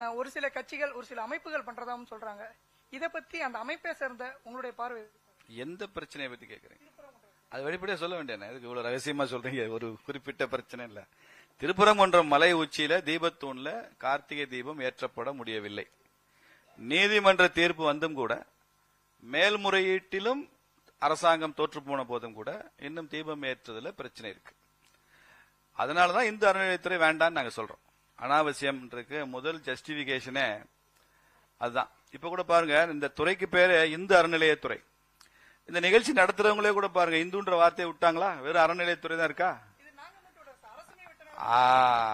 ஒரு சில கட்சிகள் ஒரு சில அமைப்புகள் பண்றதாவும் சொல்றாங்க. இத பத்தி அந்த அமைப்பை சேர்ந்த உங்களுடைய பார்வை? எந்த பிரச்சனையை பத்தி கேக்குறீங்க? அது வெளிப்படையா சொல்ல வேண்டிய இதுக்கு இவ்வளவு ரகசியமா சொல்றீங்க. ஒரு குறிப்பிட்ட பிரச்சனை இல்ல. திருப்பரங்குன்றம் மலை உச்சியில தீபத்தூண்ல கார்த்திகை தீபம் ஏற்றப்பட முடியவில்லை. நீதிமன்ற தீர்ப்பு வந்தும் கூட மேல்முறையீட்டிலும் அரசாங்கம் தோற்று போன போதும் கூட இன்னும் தீபம் ஏற்றுதல பிரச்சனை இருக்கு. அதனாலதான் இந்து அறநிலையத்துறை வேண்டான்னு நாங்க சொல்றோம். அனாவசியம் இருக்கு. முதல் ஜஸ்டிபிகேஷனே அதுதான். இப்ப கூட பாருங்க, இந்த துறைக்கு பேரு இந்து அறநிலையத்துறை. இந்த நிகழ்ச்சி நடத்துறவங்களே கூட பாருங்க, இந்துன்ற வார்த்தையை விட்டாங்களா? வெறும் அறநிலையத்துறை தான் இருக்கா?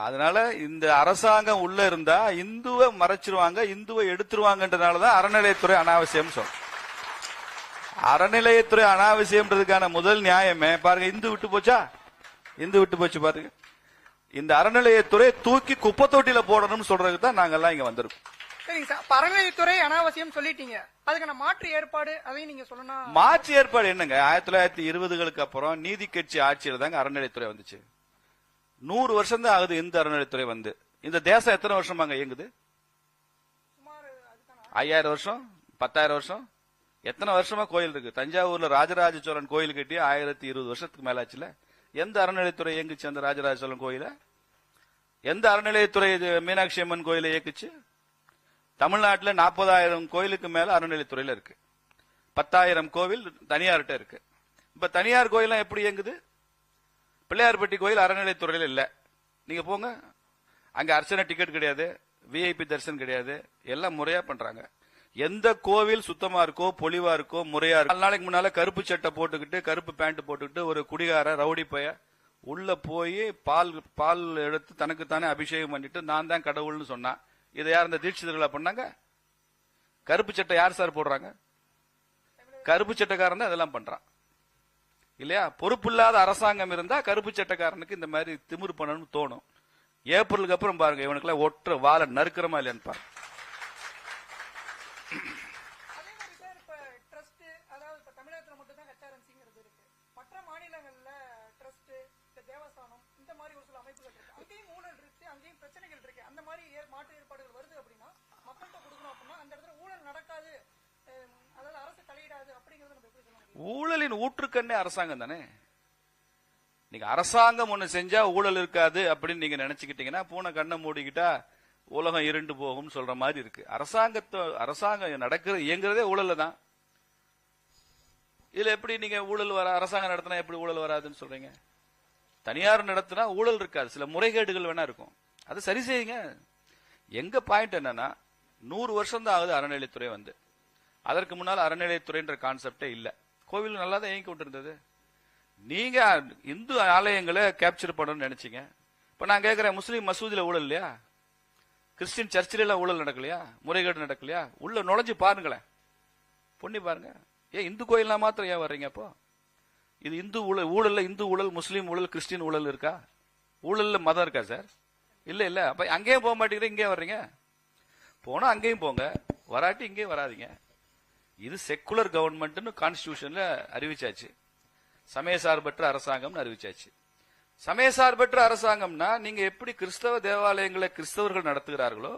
அதனால இந்த அரசாங்கம் உள்ள இருந்தா இந்துவை மறைச்சிருவாங்க, இந்துவை எடுத்துருவாங்கன்றதுனாலதான் அறநிலையத்துறை அனாவசியம் சொல்றோம். அறநிலையத்துறை அனாவசியம்ன்றதுக்கான முதல் நியாயமே பாருங்க, இந்து விட்டு போச்சா? இந்து விட்டு போச்சு பாருங்க. இந்த அறநிலையத்துறை தூக்கி குப்பை தொட்டியில போடணும்னு சொல்றதுக்கு தான் நாங்க எல்லாம் இங்க வந்திருக்கோம். சரிங்க சார், அறநிலையத்துறை அனாவசியம் சொல்லிட்டீங்க, அதுக்கான மாற்று ஏற்பாடு அதையும் நீங்க சொல்லணும். மாற்று ஏற்பாடு என்னங்க? 1920களுக்கு அப்புறம் நீதி கட்சி ஆட்சியில தாங்க அறநிலையத்துறை வந்துச்சு. 100 வருஷம் தான் ஆகுது இந்து அறநிலையத்துறை வந்து. இந்த தேசம் எத்தனை வருஷமாங்க இயங்குது? 5000 வருஷம், 10000 வருஷம். எத்தனை வருஷமா கோயில் இருக்கு? தஞ்சாவூர்ல ராஜராஜ சோழன் கோயில் கட்டி 1020 வருஷத்துக்கு மேல ஆச்சுல. எந்த அறநிலையத்துறை இயங்குச்சு அந்த ராஜராஜ சோழன் கோயில? எந்த அறநிலையத்துறை மீனாட்சி அம்மன் கோயிலை இயக்குச்சு? தமிழ்நாட்டில் 40,000 கோயிலுக்கு மேல அறநிலையத்துறையில இருக்கு. 10,000 கோவில் தனியார்கிட்ட இருக்கு. இப்ப தனியார் கோயிலாம் எப்படி இயங்குது? பிள்ளையார்பட்டி கோயில் அறநிலையத்துறையில இல்ல. நீங்க போங்க, அங்க அர்ச்சனை டிக்கெட் கிடையாது, விஐபி தரிசனம் கிடையாது, எல்லாம் முறையா பண்றாங்க. எந்த கோவில் சுத்தமா இருக்கோ, பொலிவா இருக்கோ, முறையா இருக்கு. 4 நாளைக்கு முன்னால கருப்பு சட்டை போட்டுக்கிட்டு, கருப்பு பேண்ட் போட்டுக்கிட்டு ஒரு குடிகார ரவுடி பைய உள்ள போய் பால் எடுத்து தனக்கு தானே அபிஷேகம் பண்ணிட்டு நான் தான் கடவுள்னு சொன்னா, இதை யார் இந்த தீட்சிதர்களா பண்ணாங்க? கருப்பு சட்டை யார் சார் போடுறாங்க? கருப்பு சட்டைக்காரன் தான் இதெல்லாம் பண்றான் இல்லையா? பொறுப்பில்லாத அரசாங்கம் இருந்தா கருப்பு சட்டைக்காரனுக்கு இந்த மாதிரி திமிரு பண்ணணும்னு தோணும். ஏப்ரலுக்கு அப்புறம் பாருங்க, இவனுக்குலாம் ஒற்ற வாழை நறுக்கிறமா இல்லையான்னு பாருங்க. ஊழலின் ஊற்றுக்கண்ணே அரசாங்கம் தானே. நீங்க அரசாங்கம் ஒண்ணு செஞ்சா ஊழல் இருக்காது அப்படின்னு நீங்க நினைச்சுக்கிட்டீங்கன்னா பூனை கண்ணை மூடிக்கிட்டா உலகம் இருண்டு போகும் சொல்ற மாதிரி இருக்கு. அரசாங்கம் நடக்கிற இயங்குறதே ஊழல்ல தான். இதுல எப்படி நீங்க ஊழல் வர அரசாங்கம் நடத்தினா எப்படி ஊழல் வராதுன்னு சொல்றீங்க? தனியார் நடத்தினா ஊழல் இருக்காது, சில முறைகேடுகள் வேணா இருக்கும், அது சரி செய்யுங்க. எங்க பாயிண்ட் என்னன்னா, 100 வருஷம் தான் ஆகுது அறநிலையத்துறை வந்து. அதற்கு முன்னால் அறநிலையத்துறைன்ற கான்செப்டே இல்ல. கோவில் நல்லா தான் இயங்கி கொண்டு இருந்தது. நீங்க இந்து ஆலயங்களை கேப்சர் பண்ணணும்னு நினைச்சீங்க. இப்ப நான் கேட்கிறேன், முஸ்லீம் மசூதியில ஊழல் இல்லையா? கிறிஸ்டின் சர்ச்சில எல்லாம் ஊழல் நடக்கலையா? முறைகேடு நடக்கலையா? உள்ள நுழைஞ்சு பாருங்களேன், பொண்ணி பாருங்க. ஏன் இந்து கோயில்னா மாத்திரம் ஏன் வர்றீங்க? அப்போ இது இந்து ஊழல். ஊழல்ல இந்து ஊழல், முஸ்லீம் ஊழல், கிறிஸ்டின் ஊழல் இருக்கா? ஊழல்ல மதம் இருக்கா சார்? இல்ல இல்ல. அப்ப அங்கேயும் போக மாட்டேங்கிறீங்க, இங்கே வர்றீங்க. போனா அங்கேயும் போங்க, வராட்டி இங்கேயும் வராதிங்க. இது செக்குலர் கவர்மெண்ட்னு கான்ஸ்டிடியூஷன்ல அறிவிச்சாச்சு. சமயசார்பற்ற அரசாங்கம் அறிவிச்சாச்சு. சமயசார்பற்ற அரசாங்கம்னா நீங்க எப்படி கிறிஸ்தவ தேவாலயங்களை கிறிஸ்தவர்கள் நடத்துகிறார்களோ,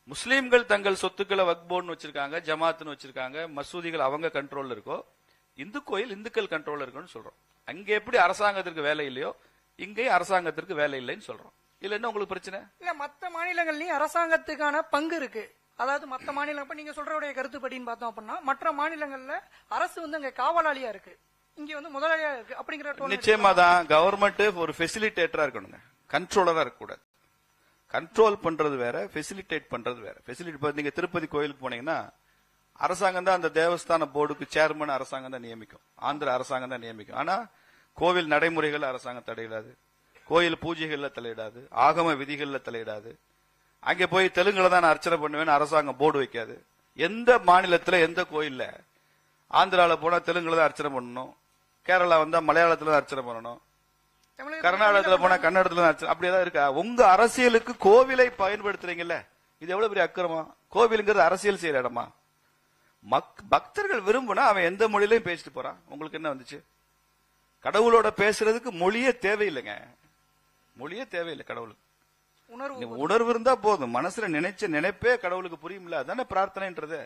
முஸ்லீம்கள் தங்கள் சொத்துக்களை வக்ஃப் போர்டுன்னு வச்சிருக்காங்க, ஜமாத்துன்னு வச்சிருக்காங்க, மசூதிகள் அவங்க கண்ட்ரோல்ல இருக்கோ, இந்து கோயில் இந்துக்கள் கண்ட்ரோல்ல இருக்குன்னு சொல்றோம். அங்க எப்படி அரசாங்கத்திற்கு வேலை இல்லையோ இங்கேயும் அரசாங்கத்திற்கு வேலை இல்லைன்னு சொல்றோம். இல்ல என்ன உங்களுக்கு பிரச்சனை? இல்ல, மத்த மாநிலங்கள்லயும் அரசாங்கத்துக்கான பங்கு இருக்கு. அதாவது மற்ற மாநிலம் நீங்க சொல்றவுடைய கருத்துப்படின்னு பார்த்தோம் அப்படின்னா, மற்ற மாநிலங்கள்ல அரசு வந்து அங்க காவலாளியா இருக்கு, இங்க வந்து முதலாளியா இருக்கு அப்படிங்கிற. நிச்சயமா தான் கவர்மெண்ட் ஒரு ஃபெசிலிட்டேட்டரா இருக்கணுங்க, கண்ட்ரோலரா இருக்கக்கூடாது. கண்ட்ரோல் பண்றது வேற, ஃபெசிலிட்டேட் பண்றது வேற. ஃபெசிலிட்டி நீங்க திருப்பதி கோயிலுக்கு போனீங்கன்னா அரசாங்கம் தான் அந்த தேவஸ்தான போர்டுக்கு சேர்மன் அரசாங்கம் தான் நியமிக்கும், ஆந்திர அரசாங்கம் தான் நியமிக்கும். ஆனா கோவில் நடைமுறைகள் அரசாங்கம் தலையிடாது, கோயில் பூஜைகள்ல தலையிடாது, ஆகம விதிகள்ல தலையிடாது. அங்க போய் தெலுங்குல தான் அர்ச்சனை பண்ணுவேன்னு அரசாங்கம் போர்டு வைக்காது. எந்த மாநிலத்துல எந்த கோயில்ல ஆந்திரால போனா தெலுங்குல தான் அர்ச்சனை பண்ணணும், கேரளா வந்தா மலையாளத்துல தான் அர்ச்சனை பண்ணணும், கர்நாடகத்துல போனா கன்னடத்துல தான் அர்ச்சனை, அப்படியேதான் இருக்கா? உங்க அரசியலுக்கு கோவிலை பயன்படுத்துறீங்கல்ல, இது எவ்வளவு பெரிய அக்கிரமம். கோவிலுங்கிறது அரசியல் செய்யற இடமா? பக்தர்கள் விரும்புனா அவன் எந்த மொழியிலையும் பேசிட்டு போறான். உங்களுக்கு என்ன வந்துச்சு? கடவுளோட பேசுறதுக்கு மொழியே தேவையில்லைங்க, மொழியே தேவையில்லை கடவுளுக்கு. உணர்வு இருந்தா போதும். மனசுல நினைச்ச நினைப்பே கடவுளுக்கு புரியும்ல, அதானே பிரார்த்தனைன்றது.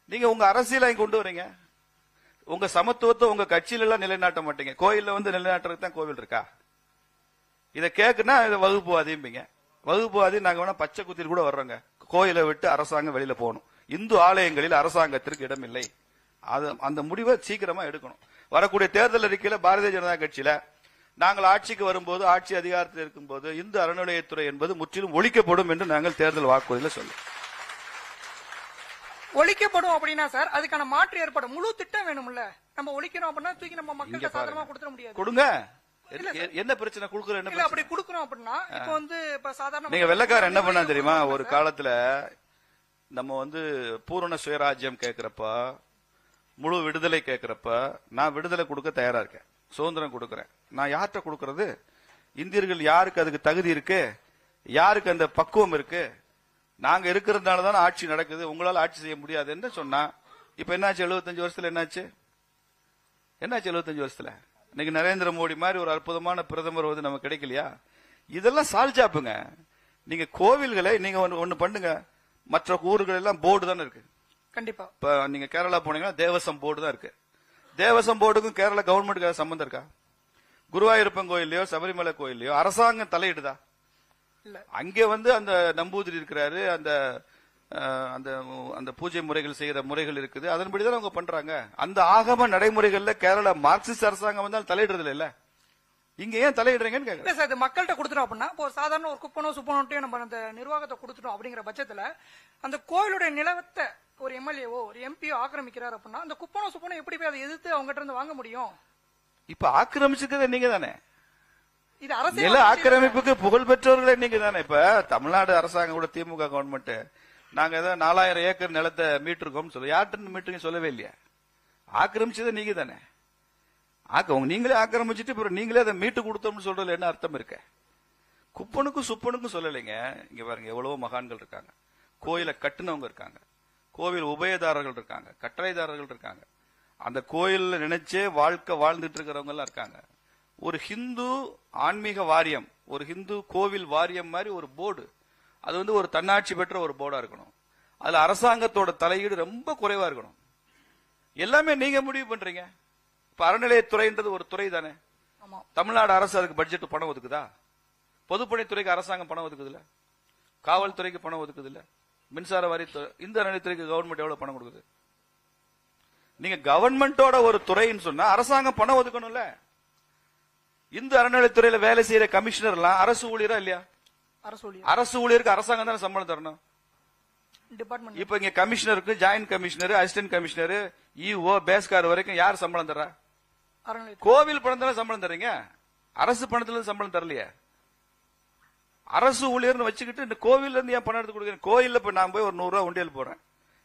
நீங்க உங்க அரசியலை கொண்டு வரீங்க, உங்க சமத்துவத்தை உங்க கட்சியில எல்லாம் நிலைநாட்ட மாட்டீங்க. கோயில்ல வந்து நிலைநாட்டுறதுக்கு தான் கோவில் இருக்கா? இதை கேக்குன்னா இதை வகுப்புவாதிம்பீங்க. வகுப்புவாதி நாங்க வேணா பச்சை குத்திட்டு கூட வர்றோங்க. கோயிலை விட்டு அரசாங்கம் வெளியில போகணும், இந்து ஆலயங்களில் அரசாங்கத்திற்கு இடம் இல்லை. அந்த முடிவை சீக்கிரமா எடுக்கணும். வரக்கூடிய தேர்தல் அறிக்கையில பாரதிய ஜனதா கட்சியில நாங்கள் ஆட்சிக்கு வரும்போது, ஆட்சி அதிகாரத்தில் இருக்கும்போது இந்து அறநிலையத்துறை என்பது முற்றிலும் ஒழிக்கப்படும் என்று நாங்கள் தேர்தல் வாக்குறுதியில் சொல்லுவோம். ஒழிக்கப்படும் அப்படின்னா சார் அதுக்கான மாற்று ஏற்படும், முழு திட்டம் வேணும்ல. நம்ம ஒழிக்கிறோம் அப்படின்னா தூக்கி நம்ம மக்களுக்கு சாதாரணமா கொடுத்துட முடியாது. கொடுங்க, என்ன பிரச்சனை கொடுக்குற? என்ன அப்படி கொடுக்கறோம் அப்படின்னா இப்ப வந்து இப்ப சாதாரண நீங்க வெள்ளக்காரன் என்ன பண்ணா தெரியுமா? ஒரு காலத்துல நம்ம வந்து பூரண சுயராஜ்யம் கேட்கிறப்ப, முழு விடுதலை கேட்கிறப்ப, நான் விடுதலை கொடுக்க தயாரா இருக்கேன், சுதந்திரம் கொடுக்கறேன். நான் யார்கிட்ட கொடுக்கறது? இந்தியர்கள் யாருக்கு அதுக்கு தகுதி இருக்கு, யாருக்கு அந்த பக்குவம் இருக்கு? நாங்க இருக்கிறதுனால தானே ஆட்சி நடக்குது, உங்களால ஆட்சி செய்ய முடியாதுன்னு சொன்னா இப்ப என்னாச்சு? 75 வருஷத்துல என்னாச்சு? 75 வருஷத்துல இன்னைக்கு நரேந்திர மோடி மாதிரி ஒரு அற்புதமான பிரதமர் வந்து நமக்கு கிடைக்கலையா? இதெல்லாம் சால்ஜாப்புங்க. நீங்க கோவில்களை நீங்க ஒண்ணு பண்ணுங்க, மற்ற ஊர்கள் எல்லாம் போர்டு தானே இருக்கு. கண்டிப்பா இப்ப நீங்க கேரளா போனீங்கன்னா தேவசம் போர்டு தான் இருக்கு. தேவசம் போர்டுக்கும் கேரளா கவர்மெண்ட்டுக்கு சம்பந்தம் இருக்கா? குருவாயூரப்பன் கோயிலையோ சபரிமலை கோயிலையோ அரசாங்கம் தலையிடுதா? அங்கே வந்து அந்த நம்பூதிரி இருக்கிறாரு, அந்த அந்த பூஜை முறைகள் செய்யற முறைகள் இருக்குது, அதன்படிதான் அவங்க பண்றாங்க. அந்த ஆகம நடைமுறைகள்ல கேரளா மார்க்சிஸ்ட் அரசாங்கம் வந்து தலையிடுறது இல்ல. இங்க ஏன் தலையிடுறீங்கன்னு கேக்குறேன். சார் மக்கள்கிட்ட கொடுத்துட்டோம் அப்படின்னா இப்போ சாதாரண ஒரு குப்பனோ சுப்பனோட்டையும் நம்ம அந்த நிர்வாகத்தை கொடுத்துட்டோம் அப்படிங்கிற பட்சத்துல அந்த கோயிலுடைய நிலவத்தை ஒரு எம்எல்ஏவோ ஒரு எம்பியோ ஆக்கிரமிக்கிறார் அப்படின்னா அந்த குப்பனோ சுப்பனோ எப்படி போய் அதை எதிர்த்து அவங்ககிட்ட இருந்து வாங்க முடியும்? இப்ப ஆக்கிரமிச்சிருக்கிறது நீங்க தானே. இது அரசு நில ஆக்கிரமிப்புக்கு புகழ் பெற்றவர்களே நீங்க தானே. இப்ப தமிழ்நாடு அரசாங்கம் கூட திமுக கவர்மெண்ட் நாங்க ஏதோ 4000 ஏக்கர் நிலத்தை மீட்டிருக்கோம் சொல்ல, யார்கிட்ட மீட்டுங்க சொல்லவே இல்லையா? ஆக்கிரமிச்சது நீங்க தானே. நீங்களே ஆக்கிரமிச்சுட்டு நீங்களே அதை மீட்டு கொடுத்தோம்னு சொல்றதுல என்ன அர்த்தம் இருக்க? குப்பனுக்கும் சுப்பனுக்கும் சொல்லலைங்க. இங்க பாருங்க, எவ்வளவோ மகான்கள் இருக்காங்க, கோயிலை கட்டுனவங்க இருக்காங்க, கோவில் உபயதாரர்கள் இருக்காங்க, கட்டளைதாரர்கள் இருக்காங்க, அந்த கோயில்ல நினைச்சே வாழ்க்கை வாழ்ந்துட்டு இருக்கிறவங்க எல்லாம் இருக்காங்க. ஒரு ஹிந்து ஆன்மீக வாரியம், ஒரு ஹிந்து கோவில் வாரியம் மாதிரி ஒரு போர்டு, அது வந்து ஒரு தன்னாட்சி பெற்ற ஒரு போர்டா இருக்கணும். அதுல அரசாங்கத்தோட தலையீடு ரொம்ப குறைவா இருக்கணும். எல்லாமே நீங்க முடிவு பண்றீங்க. இப்ப அறநிலையத்துறைன்றது ஒரு துறை தானே. தமிழ்நாடு அரசு அதுக்கு பட்ஜெட் பணம் ஒதுக்குதா? பொதுப்பணித்துறைக்கு அரசாங்கம் பணம் ஒதுக்குது இல்ல, காவல்துறைக்கு பணம் ஒதுக்குது இல்ல, மின்சார வாரியத்துறை, இந்த அறநிலையத்துறைக்கு கவர்மெண்ட் எவ்வளவு பணம் கொடுக்குது? நீங்க கவர்மெண்டோட ஒரு துறைன்னு சொன்னா அரசாங்கம் பணம் ஒதுக்கணும்ல. இந்து அறநிலையத்துறையில வேலை செய்யற கமிஷனர் எல்லாம் அரசு ஊழியரா இல்லையா? அரசு ஊழியருக்கு அரசாங்கம் தானே சம்பளம் தரணும். இப்ப இங்க கமிஷனருக்கு, joint commissioner, assistant commissioner, EO, பேஸ்கார் வரைக்கும் யார் சம்பளம் தர்றா? கோவில் பணத்துல சம்பளம் தர்றீங்க, அரசு பணத்துல சம்பளம் தரலையே. அரசு ஊழியர்னு வச்சுக்கிட்டு இந்த கோவில்ல இருந்து ஏன் பணம் எடுத்து கொடுக்குறேன்? கோயில்ல இப்ப நான் போய் ஒரு 100 ரூபாய் உண்டியல் போடுறேன்,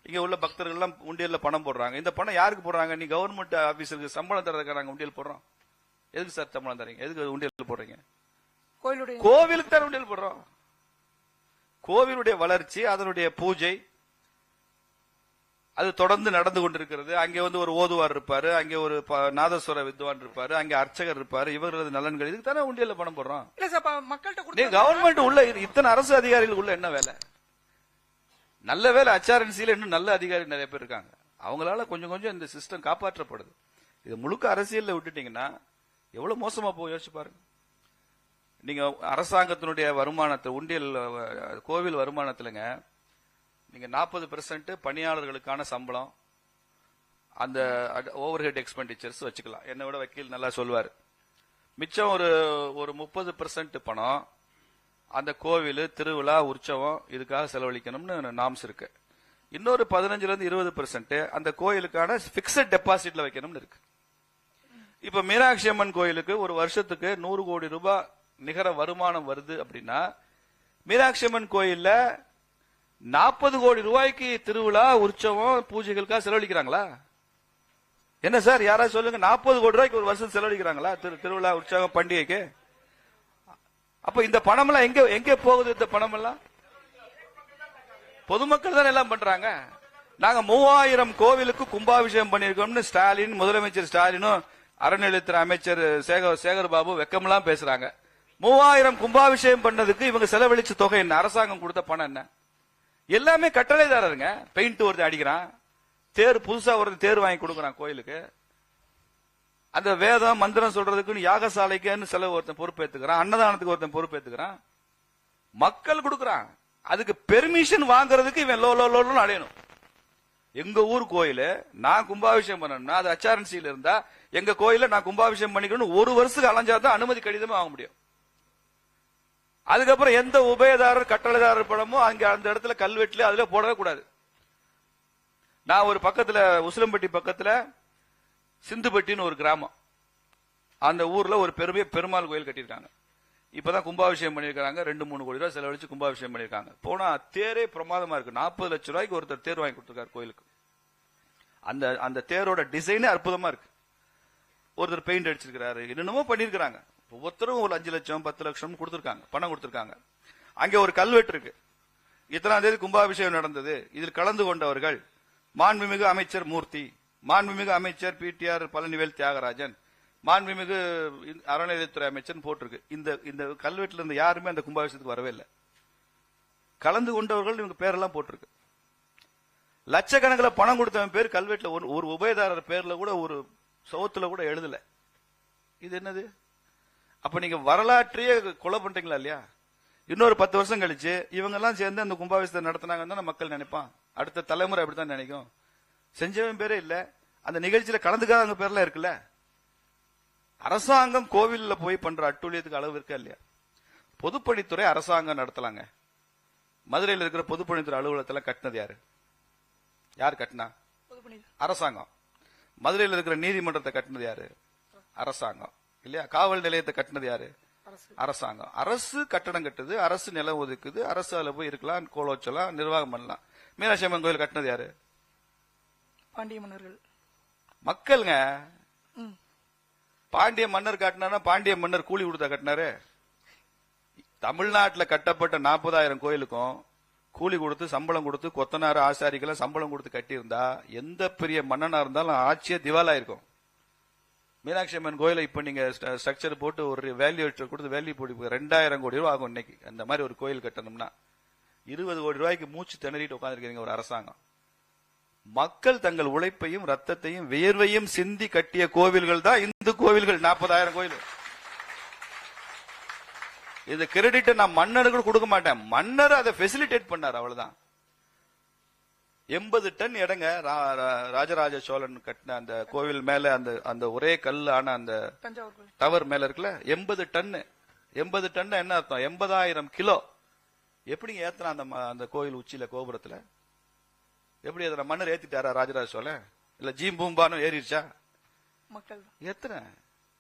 இங்க உள்ள பக்தர்கள் எல்லாம் உண்டியல்ல பணம் போடுறாங்க. இந்த பணம் யாருக்கு போடுறாங்க? நீ கவர்மெண்ட் ஆபீசருக்கு சம்பளம் தரதுக்கு நாங்க உண்டியல் போடுறோம். எதுக்கு சார் சம்பளம் தரீங்க? எதுக்கு உண்டியல் போடுறீங்க? கோவிலுக்கு தான் உண்டியல் போடுறோம். கோவிலுடைய வளர்ச்சி, அதனுடைய பூஜை அது தொடர்ந்து நடந்து கொண்டிருக்கிறது. அங்கே வந்து ஒரு ஓதுவார் இருப்பாரு, அங்கே ஒரு நாதஸ்வர வித்வான் இருப்பாரு, அங்கே அர்ச்சகர் இருப்பாரு, இவர்களது நலன்கள், இதுக்கு தானே உண்டியல்ல பணம் போடுறோம். கவர்மெண்ட் உள்ள இத்தனை அரசு அதிகாரிகள் உள்ள என்ன வேலை? நல்ல வேலை HRNC-ல இன்னும் நல்ல அதிகாரி நிறைய பேர் இருக்காங்க. அவங்களால கொஞ்சம் கொஞ்சம் இந்த சிஸ்டம் காப்பாற்றப்படுது. இது முழுக்க அரசியல்ல விட்டுட்டீங்கன்னா எவ்வளவு மோசமா போய் யோசிச்சு பாருங்க. நீங்க அரசாங்கத்தினுடைய வருமானத்தை, உண்டியல் கோவில் வருமானத்துலங்க நீங்க 40% பணியாளர்களுக்கான சம்பளம், அந்த ஓவர் ஹெட் எக்ஸ்பெண்டிச்சர்ஸ் வச்சுக்கலாம். என்னை விட வக்கீல் நல்லா சொல்வாரு. மிச்சம் ஒரு 30% பணம் அந்த கோவில், திருவிழா, உற்சவம் இதுக்காக செலவழிக்கணும்னு நாம்ஸ் இருக்கு. இன்னொரு 15-20% அந்த கோயிலுக்கான பிக்சட் டெபாசிட்ல வைக்கணும்னு இருக்கு. இப்ப மீனாட்சி அம்மன் கோயிலுக்கு ஒரு வருஷத்துக்கு 100 கோடி ரூபாய் நிகர வருமானம் வருது அப்படின்னா, மீனாட்சி அம்மன் கோயில்ல 40 கோடி ரூபாய்க்கு திருவிழா, உற்சவம், பூஜைகளுக்காக செலவழிக்கிறாங்களா? என்ன சார், யாராவது சொல்லுங்க, 40 கோடி ரூபாய்க்கு ஒரு வருஷம் செலவழிக்கிறாங்களா திருவிழா, உற்சவம், பண்டிகைக்கு? அப்ப இந்த பணம் எல்லாம் எங்க போகுது? இந்த பணம் எல்லாம் பொதுமக்கள் தான் எல்லாம் பண்றாங்க. நாங்க 3000 கோவிலுக்கு கும்பாபிஷேகம் பண்ணிருக்கோம்னு ஸ்டாலின், முதலமைச்சர் ஸ்டாலினும், அறநிலையத்துறை அமைச்சர் சேகர் பாபு வெக்கமெல்லாம் பேசுறாங்க. 3000 கும்பாபிஷேகம் பண்ணதுக்கு இவங்க செலவழிச்ச தொகை என்ன? அரசாங்கம் கொடுத்த பணம் என்ன? எல்லாமே கட்டளைதாரருங்க. பெயிண்ட் ஒருத்தன் அடிக்கிறான், தேர் புதுசா ஒருத்தன் தேர் வாங்கி கொடுக்கறான் கோயிலுக்கு, அந்த வேதம் மந்திரம் சொல்றதுக்குன்னு யாகசாலைக்குன்னு செலவு ஒருத்தன் பொறுப்பேற்றுக்கிறான், அன்னதானத்துக்கு ஒருத்தன் பொறுப்பேற்றுக்கிறான், மக்கள் கொடுக்கறான். அதுக்கு பெர்மிஷன் வாங்குறதுக்கு இவன் லோ லோ லோன்னு அலையணும். எங்க ஊர் கோயில நான் கும்பாபிஷேகம் பண்ணணும்னா அது HRNC-ல இருந்தா எங்க கோயில நான் கும்பாபிஷேகம் பண்ணிக்கணும் 1 வருஷத்துக்கு அலைஞ்சாதான் அனுமதி கடிதமே வாங்க முடியும். அதுக்கப்புறம் எந்த உபயதாரர் கட்டளைதாரர் படமோ அங்க அந்த இடத்துல கல்வெட்டுல அதுல போடவே கூடாது. நான் ஒரு பக்கத்துல உசிலம்பட்டி பக்கத்துல சிந்துப்பட்டின்னு ஒரு கிராமம், அந்த ஊர்ல ஒரு பெருமாள் கோயில் கட்டியிருக்காங்க. இப்பதான் கும்பாபிஷேகம் பண்ணிருக்காங்க, 2-3 கோடி ரூபாய் செலவழிச்சு கும்பாபிஷேகம் பண்ணிருக்காங்க. போனா தேரே பிரமாதமா இருக்கு. 40 லட்சம் ரூபாய்க்கு ஒருத்தர் தேர் வாங்கி கொடுத்திருக்காரு கோயிலுக்கு. அந்த தேரோட டிசைனே அற்புதமா இருக்கு. ஒருத்தர் பெயிண்ட் அடிச்சிருக்காரு, என்னென்னமோ பண்ணிருக்காங்க. ஒவ்வொருத்தரும் ஒரு 5 லட்சம் 10 லட்சம் கொடுத்திருக்காங்க, பணம் கொடுத்திருக்காங்க. அங்க ஒரு கல்வெட்டு இருக்கு. இத்தனாம் தேதி கும்பாபிஷேகம் நடந்தது, இதில் கலந்து கொண்டவர்கள் மாண்புமிகு அமைச்சர் மூர்த்தி, மாண்புமிகு அமைச்சர் PTR பழனிவேல் தியாகராஜன், மாண்புமிகு அறநிலையத்துறை அமைச்சர் போட்டிருக்கு. இந்த கல்வெட்டுல இருந்து யாருமே அந்த கும்பாபிஷேகத்துக்கு வரவே இல்லை. கலந்து கொண்டவர்கள் இவங்க பேரெல்லாம் போட்டிருக்கு. லட்சக்கணக்கில் பணம் கொடுத்தவன் பேர் கல்வெட்டுல ஒரு உபயதாரர் பேர்ல கூட ஒரு சவுத்துல கூட எழுதல. இது என்னது? அப்ப நீங்க வரலாற்றையே கொலை பண்றீங்களா இல்லையா? இன்னொரு 10 வருஷம் கழிச்சு இவங்க எல்லாம் சேர்ந்து அந்த கும்பாபிஷேகத்தை நடத்தினாங்கன்னு மக்கள் நினைப்பான். அடுத்த தலைமுறை அப்படித்தான் நினைக்கும். செஞ்சவன் பேரே இல்ல, அந்த நிகழ்ச்சியில கலந்துக்காதவங்க பேர்லாம் இருக்குல்ல. அரசாங்கம் கோவில்ல போய் பண்ற அட்டூழியத்துக்கு அளவு இருக்கா இல்லையா? பொதுப்பணித்துறை அரசாங்கம் நடத்தலாங்க. மதுரையில் இருக்கிற பொதுப்பணித்துறை அலுவலகத்துல கட்டினது யாரு? யார் கட்டினா? அரசாங்கம். மதுரையில் இருக்கிற நீதிமன்றத்தை கட்டினது யாரு? அரசாங்கம் இல்லையா? காவல் நிலையத்தை கட்டினது யாரு? அரசாங்கம். அரசு கட்டடம் கட்டுது, அரசு நிலம் ஒதுக்குது, அரசு அதுல போய் இருக்கலாம், கோலோச்சலாம், நிர்வாகம் பண்ணலாம். மீனாட்சி அம்மன் கோயில் கட்டினது யாரு? பாண்டிய மன்னர்கள். மக்கள்ங்க. பாண்டிய மன்னர் கட்டினா பாண்டிய மன்னர் கூலி கொடுத்தா கட்டினாரு? தமிழ்நாட்டில் கட்டப்பட்ட 40,000 கோயிலுக்கும் கூலி கொடுத்து சம்பளம் கொடுத்து கொத்தனார் ஆசாரிக்கெல்லாம் சம்பளம் கொடுத்து கட்டியிருந்தா எந்த பெரிய மன்னனா இருந்தாலும் ஆட்சியே திவாலா இருக்கும். மீனாட்சி அம்மன் கோயிலை இப்ப நீங்க ஸ்ட்ரக்சர் போட்டு ஒரு வேல்யூ கொடுத்து வேல்யூ போட்டு 2000 கோடி ரூபாய் ஆகும் இன்னைக்கு. அந்த மாதிரி ஒரு கோயில் கட்டணும்னா 20 கோடி ரூபாய்க்கு மூச்சு திணறிட்டு உட்காந்துருக்கீங்க ஒரு அரசாங்கம். மக்கள் தங்கள் உழைப்பையும் ரத்தத்தையும் வியர்வையும் சிந்தி கட்டிய கோவில்கள் தான் இந்து கோவில்கள். 40,000 கோயில். இந்த கிரெடிட் நான் மன்னர்கள் கொடுக்க மாட்டேன். மன்னர் அதை ஃபெசிலிட்டேட் பண்ணார், அவ்வளவுதான். 80 டன் இடங்க ராஜராஜ சோழன் கட்டின அந்த கோவில் மேல அந்த ஒரே கல் ஆன அந்த டவர் மேல இருக்குல்ல, 80 டன். 80 டன் என்ன அர்த்தம்? 80,000 கிலோ. எப்படி ஏத்துனா அந்த கோவில் உச்சியில கோபுரத்துல? எப்படி அதை மன்னர் ஏத்திட்டாரா ராஜராஜ சோழன்? இல்ல ஜீம்பூம்பான்னு ஏறிடுச்சா? மக்கள் எத்தனை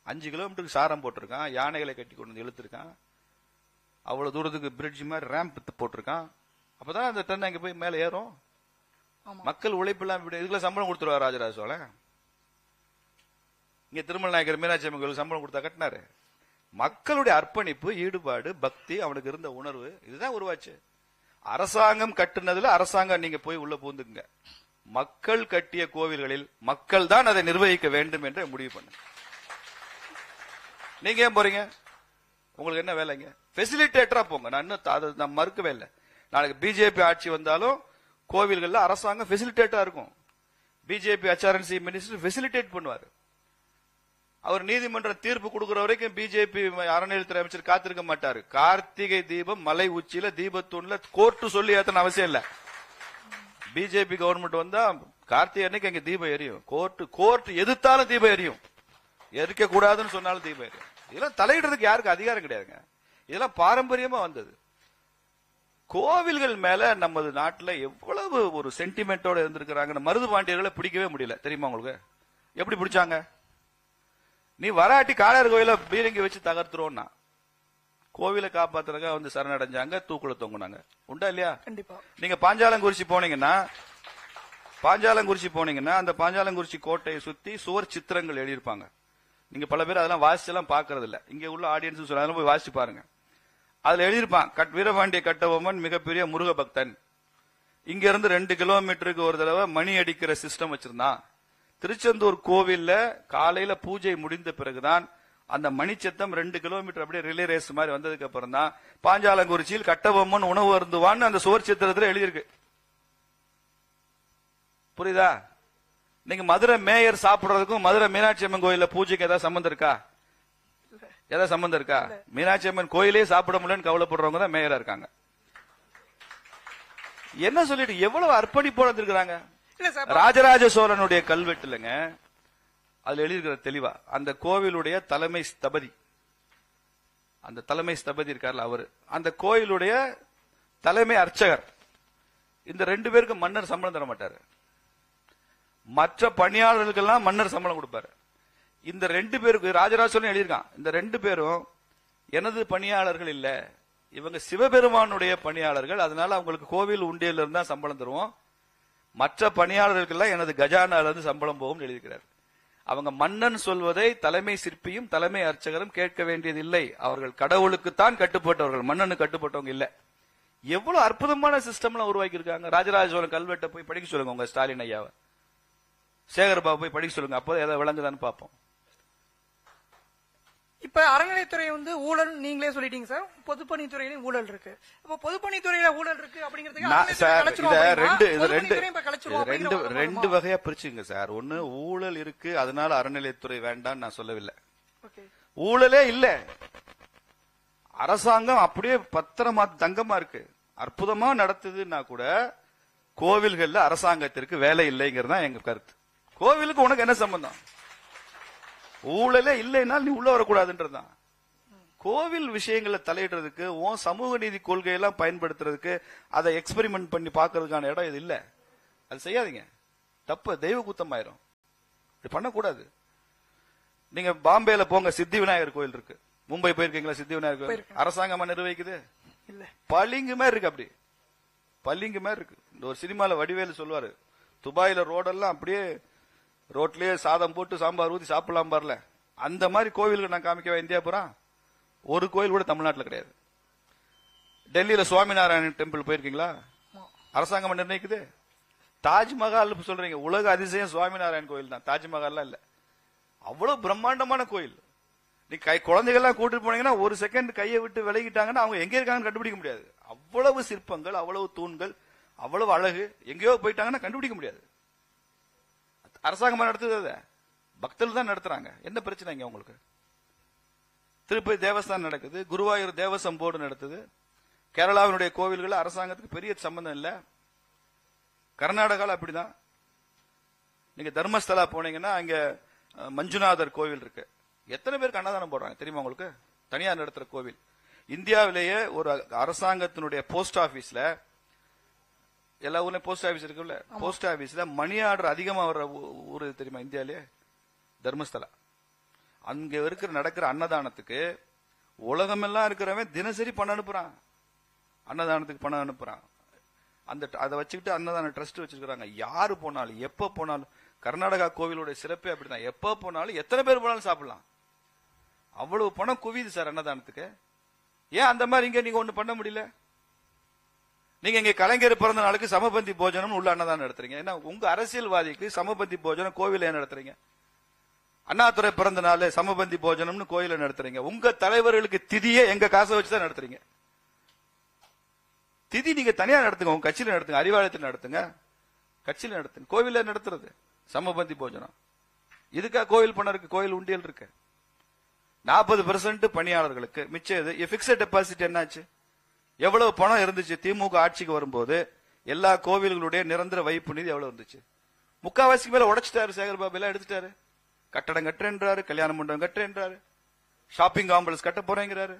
5 கிலோமீட்டருக்கு சாரம் போட்டிருக்கான், யானைகளை கட்டி கொண்டு வந்து இழுத்திருக்கான், அவ்வளவு தூரத்துக்கு பிரிட்ஜ் மாதிரி ரேம்ப் போட்டிருக்கான். அப்பதான் அந்த டன் அங்க போய் மேல ஏறும். மக்கள் உழைப்பு எல்லாம் இதுக்குள்ள சம்பளம் கொடுத்துருவார் ராஜராஜ சோழன். இங்க திருமல் நாயக்கர் மீனாட்சி அம்மன் கோயிலுக்கு சம்பளம் கொடுத்தா கட்டினாரு. மக்களுடைய அர்ப்பணிப்பு, ஈடுபாடு, பக்தி, அவனுக்கு இருந்த உணர்வு, இதுதான் உருவாச்சு. அரசாங்கம் கட்டுனதுல அரசாங்கம் நீங்க போய் உள்ள பூந்துக்குங்க. மக்கள் கட்டிய கோவில்களில் மக்கள் தான் அதை நிர்வகிக்க வேண்டும் என்று முடிவு பண்ணு. நீங்க ஏன் போறீங்க? உங்களுக்கு என்ன வேலைங்க? ஃபெசிலிட்டேட்டரா போங்க. நான் இன்னும் நான் மறுக்கவே இல்லை. நாளைக்கு பிஜேபி ஆட்சி வந்தாலும் கோவில்கள்ல அரசாங்கம் ஃபெசிலிட்டேட்டா இருக்கும். பிஜேபி HRNC மினிஸ்டர் ஃபெசிலிட்டேட் பண்ணுவாரு. அவர் நீதிமன்ற தீர்ப்பு கொடுக்கிற வரைக்கும் பிஜேபி அறநிலையத்துறை அமைச்சர் காத்திருக்க மாட்டாரு. கார்த்திகை தீபம் மலை உச்சியில தீபத்தூண்ல கோர்ட்டு சொல்லி ஏத்தன அவசியம் இல்ல. பிஜேபி கவர்மெண்ட் வந்தா கார்த்திகை அன்னைக்கு அங்க தீபம் எரியும். கோர்ட் எதிர்த்தாலும் தீபம் எரியும், எரிக்க கூடாதுன்னு சொன்னாலும் தீபம் எரியும். இதெல்லாம் தலையிடுறதுக்கு யாருக்கு அதிகாரம் கிடையாதுங்க. இதெல்லாம் பாரம்பரியமா வந்தது. கோவில்கள் மேல நமது நாட்டுல எவ்வளவு ஒரு சென்டிமெண்டோட இருந்திருக்கிறாங்க. மருது பாண்டியர்களை பிடிக்கவே முடியல, தெரியுமா உங்களுக்கு? எப்படி பிடிச்சாங்க? நீ வராட்டி காளையார் கோயில பீரங்கி வச்சு தகர்த்துறோம்னா கோவிலை காப்பாத்துறதுக்காக வந்து சரணடைஞ்சாங்க, தூக்குல தொங்குனாங்க. உண்டா இல்லையா? கண்டிப்பா. நீங்க பாஞ்சாலங்குறிச்சி போனீங்கன்னா அந்த பாஞ்சாலங்குறிச்சி கோட்டையை சுத்தி சுவர் சித்திரங்கள் எழுதியிருப்பாங்க. நீங்க பல பேர் அதெல்லாம் வாசிச்சு எல்லாம் பாக்குறது இல்ல. இங்க உள்ள ஆடியன்ஸ் சொல்ல போய் வாசிச்சு பாருங்க. அதுல எழுதியிருப்பான், வீரபாண்டிய கட்டபொம்மன் மிகப்பெரிய முருக பக்தன். இங்க இருந்து 2 கிலோமீட்டருக்கு ஒரு தடவை மணி அடிக்கிற சிஸ்டம் வச்சிருந்தான். திருச்செந்தூர் கோவில்ல காலையில பூஜை முடிந்த பிறகுதான் அந்த மணிச்சத்தம் 2 கிலோமீட்டர் அப்படியே ரிலே ரேஸ் மாதிரி வந்ததுக்கு அப்புறம் தான் பாஞ்சாலங்குறிச்சியில் கட்டபொம்மன் உணவு அருந்துவான்னு அந்த சுவர் சித்திரத்துல எழுதியிருக்கு. புரியுதா? நீங்க மதுரை மேயர் சாப்பிடுறதுக்கும் மதுரை மீனாட்சி அம்மன் கோயில பூஜைக்கு ஏதாவது சம்பந்தம் இருக்கா? ஏதாவது சம்பந்தம் இருக்கா? மீனாட்சி அம்மன் கோயிலே சாப்பிட முடியலன்னு கவலைப்படுறவங்க தான் மேயரா இருக்காங்க. என்ன சொல்லிட்டு எவ்வளவு அர்ப்பணிப்போட இருக்கிறாங்க. ராஜராஜ சோழனுடைய கல்வெட்டுலங்க அதுல எழுதியிருக்கிற தெளிவா அந்த கோவிலுடைய தலைமை ஸ்தபதி, அந்த தலைமை ஸ்தபதி இருக்கார்ல அவரு, அந்த கோயிலுடைய தலைமை அர்ச்சகர், இந்த 2 பேருக்கு மன்னர் சம்பளம் தர மாட்டாரு. மற்ற பணியாளர்களுக்கெல்லாம் மன்னர் சம்பளம் கொடுப்பாரு. இந்த 2 பேருக்கு ராஜராஜ சோழன் எழுதியிருக்கான், இந்த 2 பேரும் எனது பணியாளர்கள் இல்ல, இவங்க சிவபெருமானுடைய பணியாளர்கள், அதனால அவங்களுக்கு கோவில் உண்டியல இருந்தா சம்பளம் தருவோம், மற்ற பணியாளர்களுக்கெல்லாம் எனது கஜானால இருந்து சம்பளம் போகும் எழுதியிருக்கிறார். அவங்க மன்னன் சொல்வதை தலைமை சிற்பியும் தலைமை அர்ச்சகரும் கேட்க வேண்டியதில்லை. அவர்கள் கடவுளுக்குத்தான் கட்டுப்பட்டவர்கள், மன்னனுக்கு கட்டுப்பட்டவங்க இல்ல. எவ்வளவு அற்புதமான சிஸ்டம்லாம் உருவாக்கி இருக்காங்க. ராஜராஜ சோழன் கல்வெட்டை போய் படிக்க சொல்லுங்க உங்க ஸ்டாலின் ஐயாவை, சேகர்பாபு போய் படிக்க சொல்லுங்க, அப்போ ஏதாவது விளங்குதான்னு பார்ப்போம். இப்ப அறநிலையத்துறை ஊழல் நீங்களே சொல்லிட்டீங்க சார், பொதுப்பணித்துறையிலும் ஊழல் இருக்கு. இப்ப பொதுப்பணித்துறையில ஊழல் இருக்கு ரெண்டு வகையா பிரிச்சுங்க சார். ஒன்னு ஊழல் இருக்கு அதனால அறநிலையத்துறை வேண்டாம் நான் சொல்லவில்லை. ஊழலே இல்ல, அரசாங்கம் அப்படியே பத்திரமா தங்கமா இருக்கு, அற்புதமா நடத்துதுன்னா கூட கோவில்கள்ல அரசாங்கத்திற்கு வேலை இல்லைங்கிறது தான் எங்க கருத்து. கோவிலுக்கு உனக்கு என்ன சம்பந்தம்? ஊழலே இல்லைன்னா நீ உள்ள வரக்கூடாதுன்றதுதான். கோவில் விஷயங்களை தலையிடுறதுக்கு உன் சமூக நீதி கொள்கையெல்லாம் பயன்படுத்துறதுக்கு அதை எக்ஸ்பெரிமெண்ட் பண்ணி பாக்குறதுக்கான இடம் இது இல்ல. அது செய்யாதீங்க, தப்பு, தெய்வ குத்தம் ஆயிரும், இப்படி பண்ணக்கூடாது. நீங்க பாம்பேல போங்க, சித்தி விநாயகர் கோயில் இருக்கு. மும்பை போயிருக்கீங்களா? சித்தி விநாயகர் கோயில் அரசாங்கமா நிர்வகிக்குது, பளிங்கு மாதிரி இருக்கு, அப்படி பளிங்கு மாதிரி இருக்கு. இந்த ஒரு சினிமால வடிவேலு சொல்லுவாரு, துபாயில ரோடெல்லாம் அப்படியே ரோட்லயே சாதம் போட்டு சாம்பார் ஊத்தி சாப்பிடலாம் பாருல, அந்த மாதிரி கோவிலுக்கு நான் காமிக்கவா இந்தியா பூரா? ஒரு கோயில் கூட தமிழ்நாட்டில் கிடையாது. டெல்லியில சுவாமிநாராயணன் டெம்பிள் போயிருக்கீங்களா? அரசாங்கம் நிர்ணயிக்குது. தாஜ்மஹால் சொல்றீங்க, உலக அதிசயம் சுவாமிநாராயண் கோயில் தான், தாஜ்மஹால் இல்ல. அவ்வளவு பிரம்மாண்டமான கோயில். நீ குழந்தைகள்லாம் கூட்டிட்டு போனீங்கன்னா ஒரு செகண்ட் கையை விட்டு விலகிட்டாங்கன்னா அவங்க எங்க இருக்காங்கன்னு கண்டுபிடிக்க முடியாது. அவ்வளவு சிற்பங்கள், அவ்வளவு தூண்கள், அவ்வளவு அழகு, எங்கேயோ போயிட்டாங்கன்னா கண்டுபிடிக்க முடியாது. அரசாங்கமா நடத்துது, பக்தர்கள் தான் நடத்துறாங்க. என்ன பிரச்சனை இங்க உங்களுக்கு? திருப்பதி தேவஸ்தானம் நடக்குது, குருவாயூர் தேவசம் போர்டு நடத்துது. கேரளாவினுடைய கோவில்கள் அரசாங்கத்துக்கு பெரிய சம்பந்தம் இல்ல. கர்நாடகால அப்படிதான். நீங்க தர்மஸ்தலா போனீங்கன்னா அங்க மஞ்சுநாதர் கோவில் இருக்கு. எத்தனை பேருக்கு அன்னதானம் போடுறாங்க தெரியுமா உங்களுக்கு? தனியார் நடத்துற கோவில். இந்தியாவிலேயே ஒரு அரசாங்கத்தினுடைய போஸ்ட் ஆபீஸ்ல, எல்லா ஊர்லயும் போஸ்ட் ஆபீஸ் இருக்குல்ல, போஸ்ட் ஆபீஸ்ல மணி ஆர்டர் அதிகமா வர்ற ஊரு தெரியுமா இந்தியாவிலே? தர்மஸ்தலா. அங்க இருக்கிற நடக்கிற அன்னதானத்துக்கு உலகமெல்லாம் இருக்கிறவன் தினசரி பணம் அனுப்புறான், அன்னதானத்துக்கு பணம் அனுப்புறான். அதை வச்சுக்கிட்டு அன்னதான ட்ரஸ்ட் வச்சிருக்காங்க. யாரு போனாலும் எப்ப போனாலும், கர்நாடகா கோவிலுடைய சிறப்பே அப்படிதான், எப்ப போனாலும் எத்தனை பேர் போனாலும் சாப்பிடலாம். அவ்வளவு பணம் குவியுது சார் அன்னதானத்துக்கு. ஏன் அந்த மாதிரி இங்க நீங்க ஒண்ணு பண்ண முடியல? நீங்க இங்க கலைஞர் பிறந்த நாளுக்கு சமபந்தி போஜனம் உள்ள அன்னதானம் நடத்துறீங்க. ஏன்னா உங்க அரசியல்வாதிக்கு சமபந்தி போஜனம் கோவில ஏன் நடத்துறீங்க? அண்ணாதுரை பிறந்த நாள் சமபந்தி போஜனம்னு கோயில நடத்துறீங்க. உங்க தலைவர்களுக்கு திதியே எங்க காசை வச்சுதான் நடத்துறீங்க. திதி நீங்க தனியா நடத்துங்க, உங்க கட்சியில நடத்துங்க, அறிவாலயத்தில் நடத்துங்க, கட்சியில நடத்துங்க. கோவில நடத்துறது சமபந்தி போஜனம். இதுக்கா கோவில் பணம் இருக்கு, கோயில் உண்டியல் இருக்கு. 40% பணியாளர்களுக்கு மிச்சம் இது. பிக்ஸட் டெபாசிட் என்னாச்சு? எவ்வளவு பணம் இருந்துச்சு திமுக ஆட்சிக்கு வரும்போது? எல்லா கோவில்களுடைய நிரந்தர வைப்பு நிதி எவ்வளவு இருந்துச்சு? முக்காவாசிக்கு மேல உடைச்சிட்டாரு சேகர்பாபு, எல்லாம் எடுத்துட்டாரு. கட்டடம் கட்டுறேன்றாரு, கல்யாண மண்டபம் கட்டுறேன்றாரு, ஷாப்பிங் காம்ப்ளெக்ஸ் கட்ட போறேங்கிறாரு.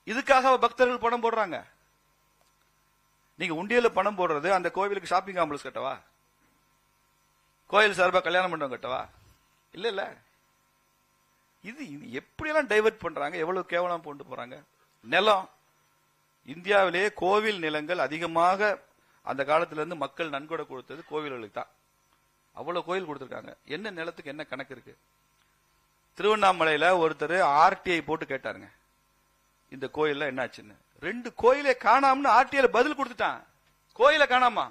இதுக்காக பக்தர்கள் பணம் போடுறாங்க. நீங்க உண்டியல பணம் போடுறது அந்த கோவிலுக்கு ஷாப்பிங் காம்ப்ளெக்ஸ் கட்டவா? கோயில் சார்பா கல்யாண மண்டபம் கட்டவா? இல்ல இல்ல. இது எப்படியெல்லாம் டைவர்ட் பண்றாங்க, எவ்வளவு கேவலம் கொண்டு போறாங்க. நிலம், இந்தியாவிலேயே கோவில் நிலங்கள் அதிகமாக அந்த காலத்துல இருந்து மக்கள் நன்கொடை கொடுத்தது கோவில்களுக்கு தான். அவ்வளவு கோயில் கொடுத்திருக்காங்க. என்ன நிலத்துக்கு என்ன கணக்கு இருக்கு? திருவண்ணாமலையில ஒருத்தர் ஆர்டிஐ போட்டு கேட்டாருங்க, இந்த கோயில்ல என்ன ஆச்சுன்னு. 2 கோயிலே காணாமனு ஆர்டிஐல பதில் கொடுத்துட்டான். கோயில காணாமா?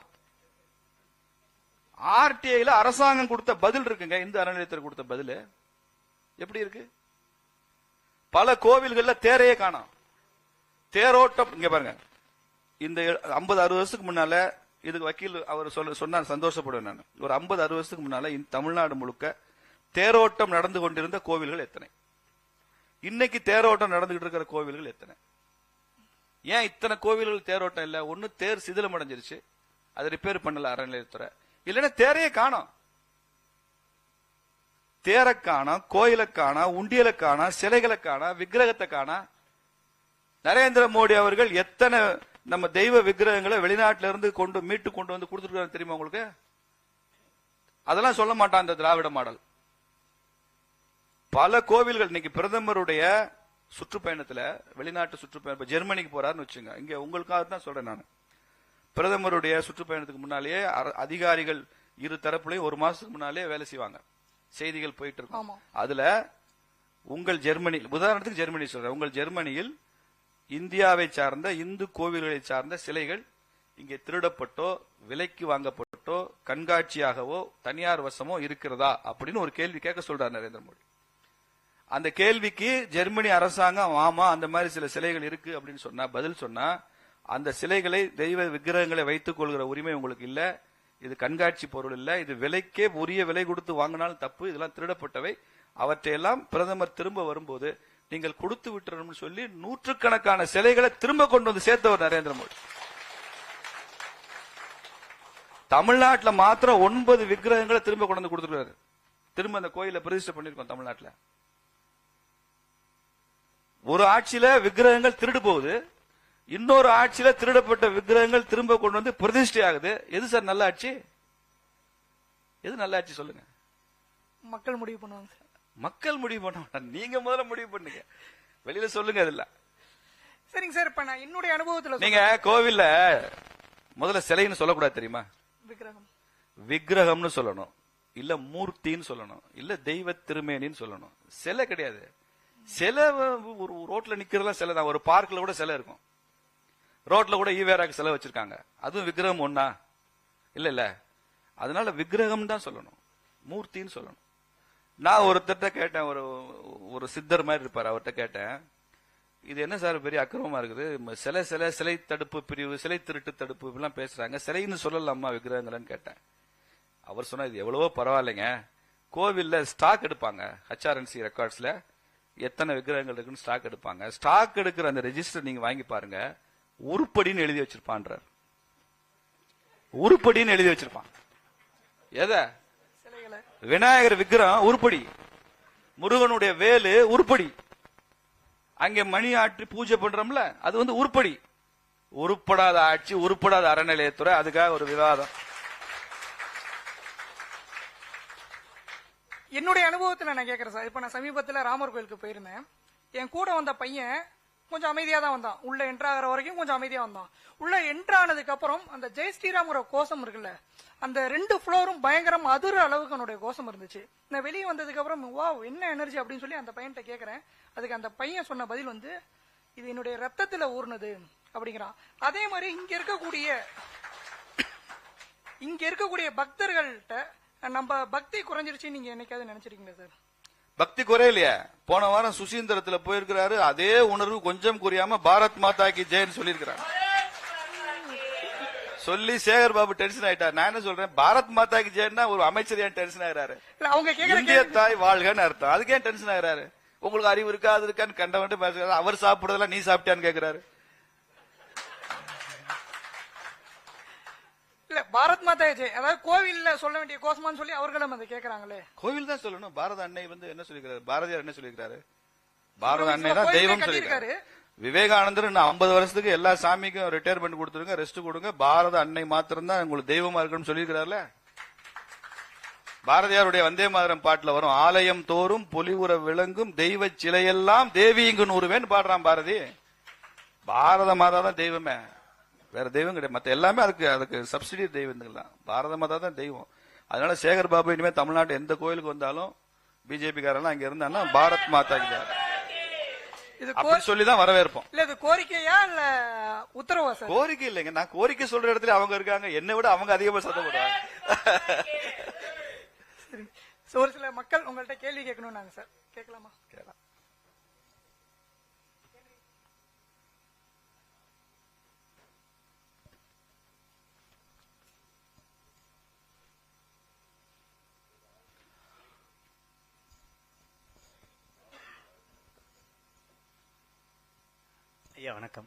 ஆர்டிஐல அரசாங்கம் கொடுத்த பதில் இருக்குங்க, இந்த அறநிலையத்துறை கொடுத்த பதில் எப்படி இருக்கு? பல கோவில்கள்ல தேரையே காணோம். தேரோட்டம் இங்க பாருங்க, இந்த 50-60 வருஷத்துக்கு முன்னால இதுக்கு வக்கீல் அவர் சொன்னா சந்தோஷப்படுவேன் நான். ஒரு 50-60 வருஷத்துக்கு முன்னால இந்த தமிழ்நாடு முழுக்க தேரோட்டம் நடந்து கொண்டிருந்த கோவில்கள் எத்தனை? இன்னைக்கு தேரோட்டம் நடந்துகிட்டு இருக்கிற கோவில்கள் எத்தனை? ஏன் இத்தனை கோவில்கள் தேரோட்டம் இல்ல? ஒண்ணு தேர் சிதிலம் அடைஞ்சிருச்சு, அதை ரிப்பேர் பண்ணல அறநிலையத்துறை, இல்லைன்னா தேரையே காணோம். தேரை காணோம், கோயிலை காணோம், உண்டியலை காணோம், சிலைகளை காணோம், விக்கிரகத்தை காணோம். நரேந்திர மோடி அவர்கள் எத்தனை நம்ம தெய்வ விக்கிரகங்களை வெளிநாட்டில இருந்து மீட்டு கொண்டு வந்து கொடுத்துருக்காரு தெரியுமா உங்களுக்கு? அதெல்லாம் சொல்ல மாட்டான் இந்த திராவிட மாடல். பல கோவில்கள் இன்னைக்கு பிரதமருடைய சுற்றுப்பயணத்துல, வெளிநாட்டு சுற்றுப்பயணம், ஜெர்மனிக்கு போறாருன்னு வச்சுங்க, இங்க உங்களுக்காக தான் சொல்றேன் நான். பிரதமருடைய சுற்றுப்பயணத்துக்கு முன்னாலேயே அதிகாரிகள் இரு தரப்புலையும் ஒரு மாசத்துக்கு முன்னாலே வேலை செய்வாங்க, செய்திகள் போயிட்டு இருக்கும். அதுல உங்கள் ஜெர்மனி, உதாரணத்துக்கு ஜெர்மனி சொல்றேன், உங்கள் ஜெர்மனியில் இந்தியாவை சார்ந்த இந்து கோவில்களை சார்ந்த சிலைகள் இங்கே திருடப்பட்டோ விலைக்கு வாங்கப்பட்டோ கண்காட்சியாகவோ தனியார் வசமோ இருக்கிறதா அப்படின்னு ஒரு கேள்வி கேட்க சொல்றார் நரேந்திர மோடி. அந்த கேள்விக்கு ஜெர்மனி அரசாங்கம் ஆமா அந்த மாதிரி சில சிலைகள் இருக்கு அப்படின்னு சொன்னா, பதில் சொன்னா, அந்த சிலைகளை தெய்வ விக்கிரகங்களை வைத்துக் கொள்கிற உரிமை உங்களுக்கு இல்ல, இது கண்காட்சி பொருள் இல்ல, இது விலைக்கே உரிய விலை கொடுத்து வாங்கினாலும் தப்பு, இதெல்லாம் திருடப்பட்டவை, அவற்றையெல்லாம் பிரதமர் திரும்ப வரும்போது நீங்கள் கொடுத்து விட்டுறணும்னு சொல்லி நூற்றுக்கணக்கான சிலைகளை திரும்ப கொண்டு வந்து சேர்த்தவர் நரேந்திர மோடி. தமிழ்நாட்டில் மாத்திரம் 9 விக்கிரகங்களை திரும்ப கொண்டு வந்து கொடுத்துருக்காரு. திரும்ப அந்த கோயிலை பிரதிஷ்டை பண்ணிருக்கோம் தமிழ்நாட்டில். ஒரு ஆட்சியில விக்கிரகங்கள் திருடு போகுது, இன்னொரு ஆட்சியில திருடப்பட்ட விக்கிரகங்கள் திரும்ப கொண்டு வந்து பிரதிஷ்டை ஆகுது. எது சார் நல்ல ஆட்சி? எது நல்ல ஆட்சி சொல்லுங்க? மக்கள் முடிவு பண்ணுவாங்க. மக்கள் முடிவு பண்ண மாட்டாங்க, நீங்க முதல்ல முடிவு பண்ணுங்க, வெளியில சொல்லுங்க. அதுல சரிங்க சார், இப்ப நான் என்னுடைய அனுபவத்துல, நீங்க கோவில்ல முதல்ல சிலைன்னு சொல்லக்கூடாது தெரியுமா? விக்கிரகம், விக்கிரகம்னு சொல்லணும், இல்ல மூர்த்தின்னு சொல்லணும், இல்ல தெய்வ திருமேனின்னு சொல்லணும். சிலை கிடையாது. சிலை ஒரு ரோட்ல நிக்கிறதெல்லாம் சிலை தான். ஒரு பார்க்ல கூட சிலை இருக்கும், ரோட்ல கூட ஈவேராக்கு சிலை வச்சிருக்காங்க, அதுவும் விக்கிரகம் ஒண்ணா? இல்ல இல்ல. அதனால விக்கிரகம் தான் சொல்லணும், மூர்த்தின்னு சொல்லணும். நான் ஒருத்தர்கிட்ட கேட்டேன், ஒரு சித்தர் மாதிரி இருப்பாரு, அவர்கிட்ட கேட்டேன், இது என்ன சார் பெரிய அக்கிரமமா இருக்குது, சிலை தடுப்பு பிரிவு, சிலை திருட்டு தடுப்பு எல்லாம் பேசுறாங்க, சிலைன்னு சொல்லலாமா விக்கிரகங்கள்னு கேட்டேன். அவர் சொன்னா, இது எவ்வளவோ பரவாயில்லைங்க, கோவில்ல ஸ்டாக் எடுப்பாங்க, HRNC ரெக்கார்ட்ஸ்ல எத்தனை விக்கிரகங்கள் இருக்குன்னு ஸ்டாக் எடுப்பாங்க, ஸ்டாக் எடுக்கிற அந்த ரெஜிஸ்டர் நீங்க வாங்கி பாருங்க, உருப்படின்னு எழுதி வச்சிருப்பான்றார். உருப்படின்னு எழுதி வச்சிருப்பான். எதை? விநாயகர் விக்கிரகம் உருப்படி, முருகனுடைய வேலு உருப்படி, அங்கே மணி ஆற்றி பூஜை பண்றோம்ல அது வந்து உருப்படி. உருப்படாத ஆட்சி, உருப்படாத அறநிலையத்துறை, அதுக்காக ஒரு விவாதம். என்னுடைய அனுபவத்துல நான் கேட்கறேன் சார். இப்ப நான் சமீபத்துல ராமர் கோயிலுக்கு போயிருந்தேன். என் கூட வந்த பையன் கொஞ்சம் அமைதியா தான் வந்தான், உள்ள என்ட்ராகிற வரைக்கும் கொஞ்சம் அமைதியா வந்தான். உள்ள என்ட்ரானதுக்கு அப்புறம் அந்த ஜெய் ஸ்ரீராமோட கோஷம் இருக்குல்ல, அந்த 2 ஃப்ளோரும் பயங்கரம் அதிர அளவுக்கு அவனுடைய கோஷம் இருந்துச்சு. நான் வெளியே வந்ததுக்கு அப்புறம் வா என்ன எனர்ஜி அப்படின்னு சொல்லி அந்த பையன்கிட்ட கேட்கறேன். அதுக்கு அந்த பையன் சொன்ன பதில் வந்து, இது என்னுடைய ரத்தத்துல ஊர்னது அப்படிங்கிறான். அதே மாதிரி இங்க இருக்கக்கூடிய பக்தர்கள்ட்ட நம்ம பக்தி குறைஞ்சிருச்சு நீங்க என்னைக்காவது நினைச்சிருக்கீங்களா சார்? பக்தி குறையலையா? போன வாரம் சுசீந்திரத்துல போயிருக்கிறாரு, அதே உணர்வு கொஞ்சம் குறையாம பாரத் மாதா கி ஜெயன்னு சொல்லியிருக்கிறார். சொல்லி சேகர் பாபு டென்ஷன் ஆயிட்டார். நான் என்ன சொல்றேன், பாரத் மாதா கி ஜெயன்னா ஒரு அமைச்சர் ஏன் டென்ஷன் ஆகிறாரு? இந்திய தாய் வாழ்கன்னு அர்த்தம், அதுக்கு ஏன் டென்ஷன் ஆகிறாரு? உங்களுக்கு அறிவு இருக்கா அது இருக்கான்னு கண்டவன்ட்டு பேசுறாரு. அவர் சாப்பிடுறதெல்லாம் நீ சாப்பிட்டான்னு கேட்கிறாரு. இல்ல பாரத் மாதா ஜெய், அதாவது கோவில்ல சொல்ல வேண்டிய கோஷமான்னு சொல்லி அவர்களும் அதை கேட்கறாங்களே. கோவில் தான் சொல்லணும். பாரத அன்னை வந்து என்ன சொல்லிருக்காரு? பாரதியார் என்ன சொல்லிருக்காரு? பாரத அன்னை தான் தெய்வம் சொல்லிருக்காரு. விவேகானந்தர் 50 வருஷத்துக்கு எல்லா சாமிக்கும் ரிட்டையர்மெண்ட் கொடுத்துருங்க, ரெஸ்ட் கொடுங்க, பாரத அன்னை மாத்திரம் தான் உங்களுக்கு தெய்வமா இருக்குன்னு சொல்லியிருக்கிறார்ல. பாரதியாருடைய வந்தே மாதரம் பாட்டுல வரும், ஆலயம் தோறும் பொலிவுற விளங்கும் தெய்வ சிலையெல்லாம் தேவி இங்கு நூறுவேன்னு பாடுறான் பாரதி. பாரத மாதா தான் தெய்வமே, வேற தெய்வம் கிடையாது. மத்த எல்லாமே அதுக்கு சப்சிடி தெய்வங்கள் தான். பாரத மாதா தான் தெய்வம். அதனால சேகர் பாபு இனிமே தமிழ்நாட்டு எந்த கோயிலுக்கு வந்தாலும் பிஜேபி காரெல்லாம் அங்க இருந்தாங்கன்னா பாரத் மாதா சொல்லிதான் வரவேற்போம். இல்ல இது கோரிக்கையா இல்ல உத்தரவா சார்? கோரிக்கை இல்லைங்க, நான் கோரிக்கை சொல்ற இடத்துல அவங்க இருக்காங்க, என்னை விட அவங்க அதிகமா சத்தம் போடுறாங்க. ஒரு சில மக்கள் உங்கள்ட்ட கேள்வி கேட்கணும் நாங்க சார், கேட்கலாமா? கேட்கலாம். ஐயா வணக்கம்.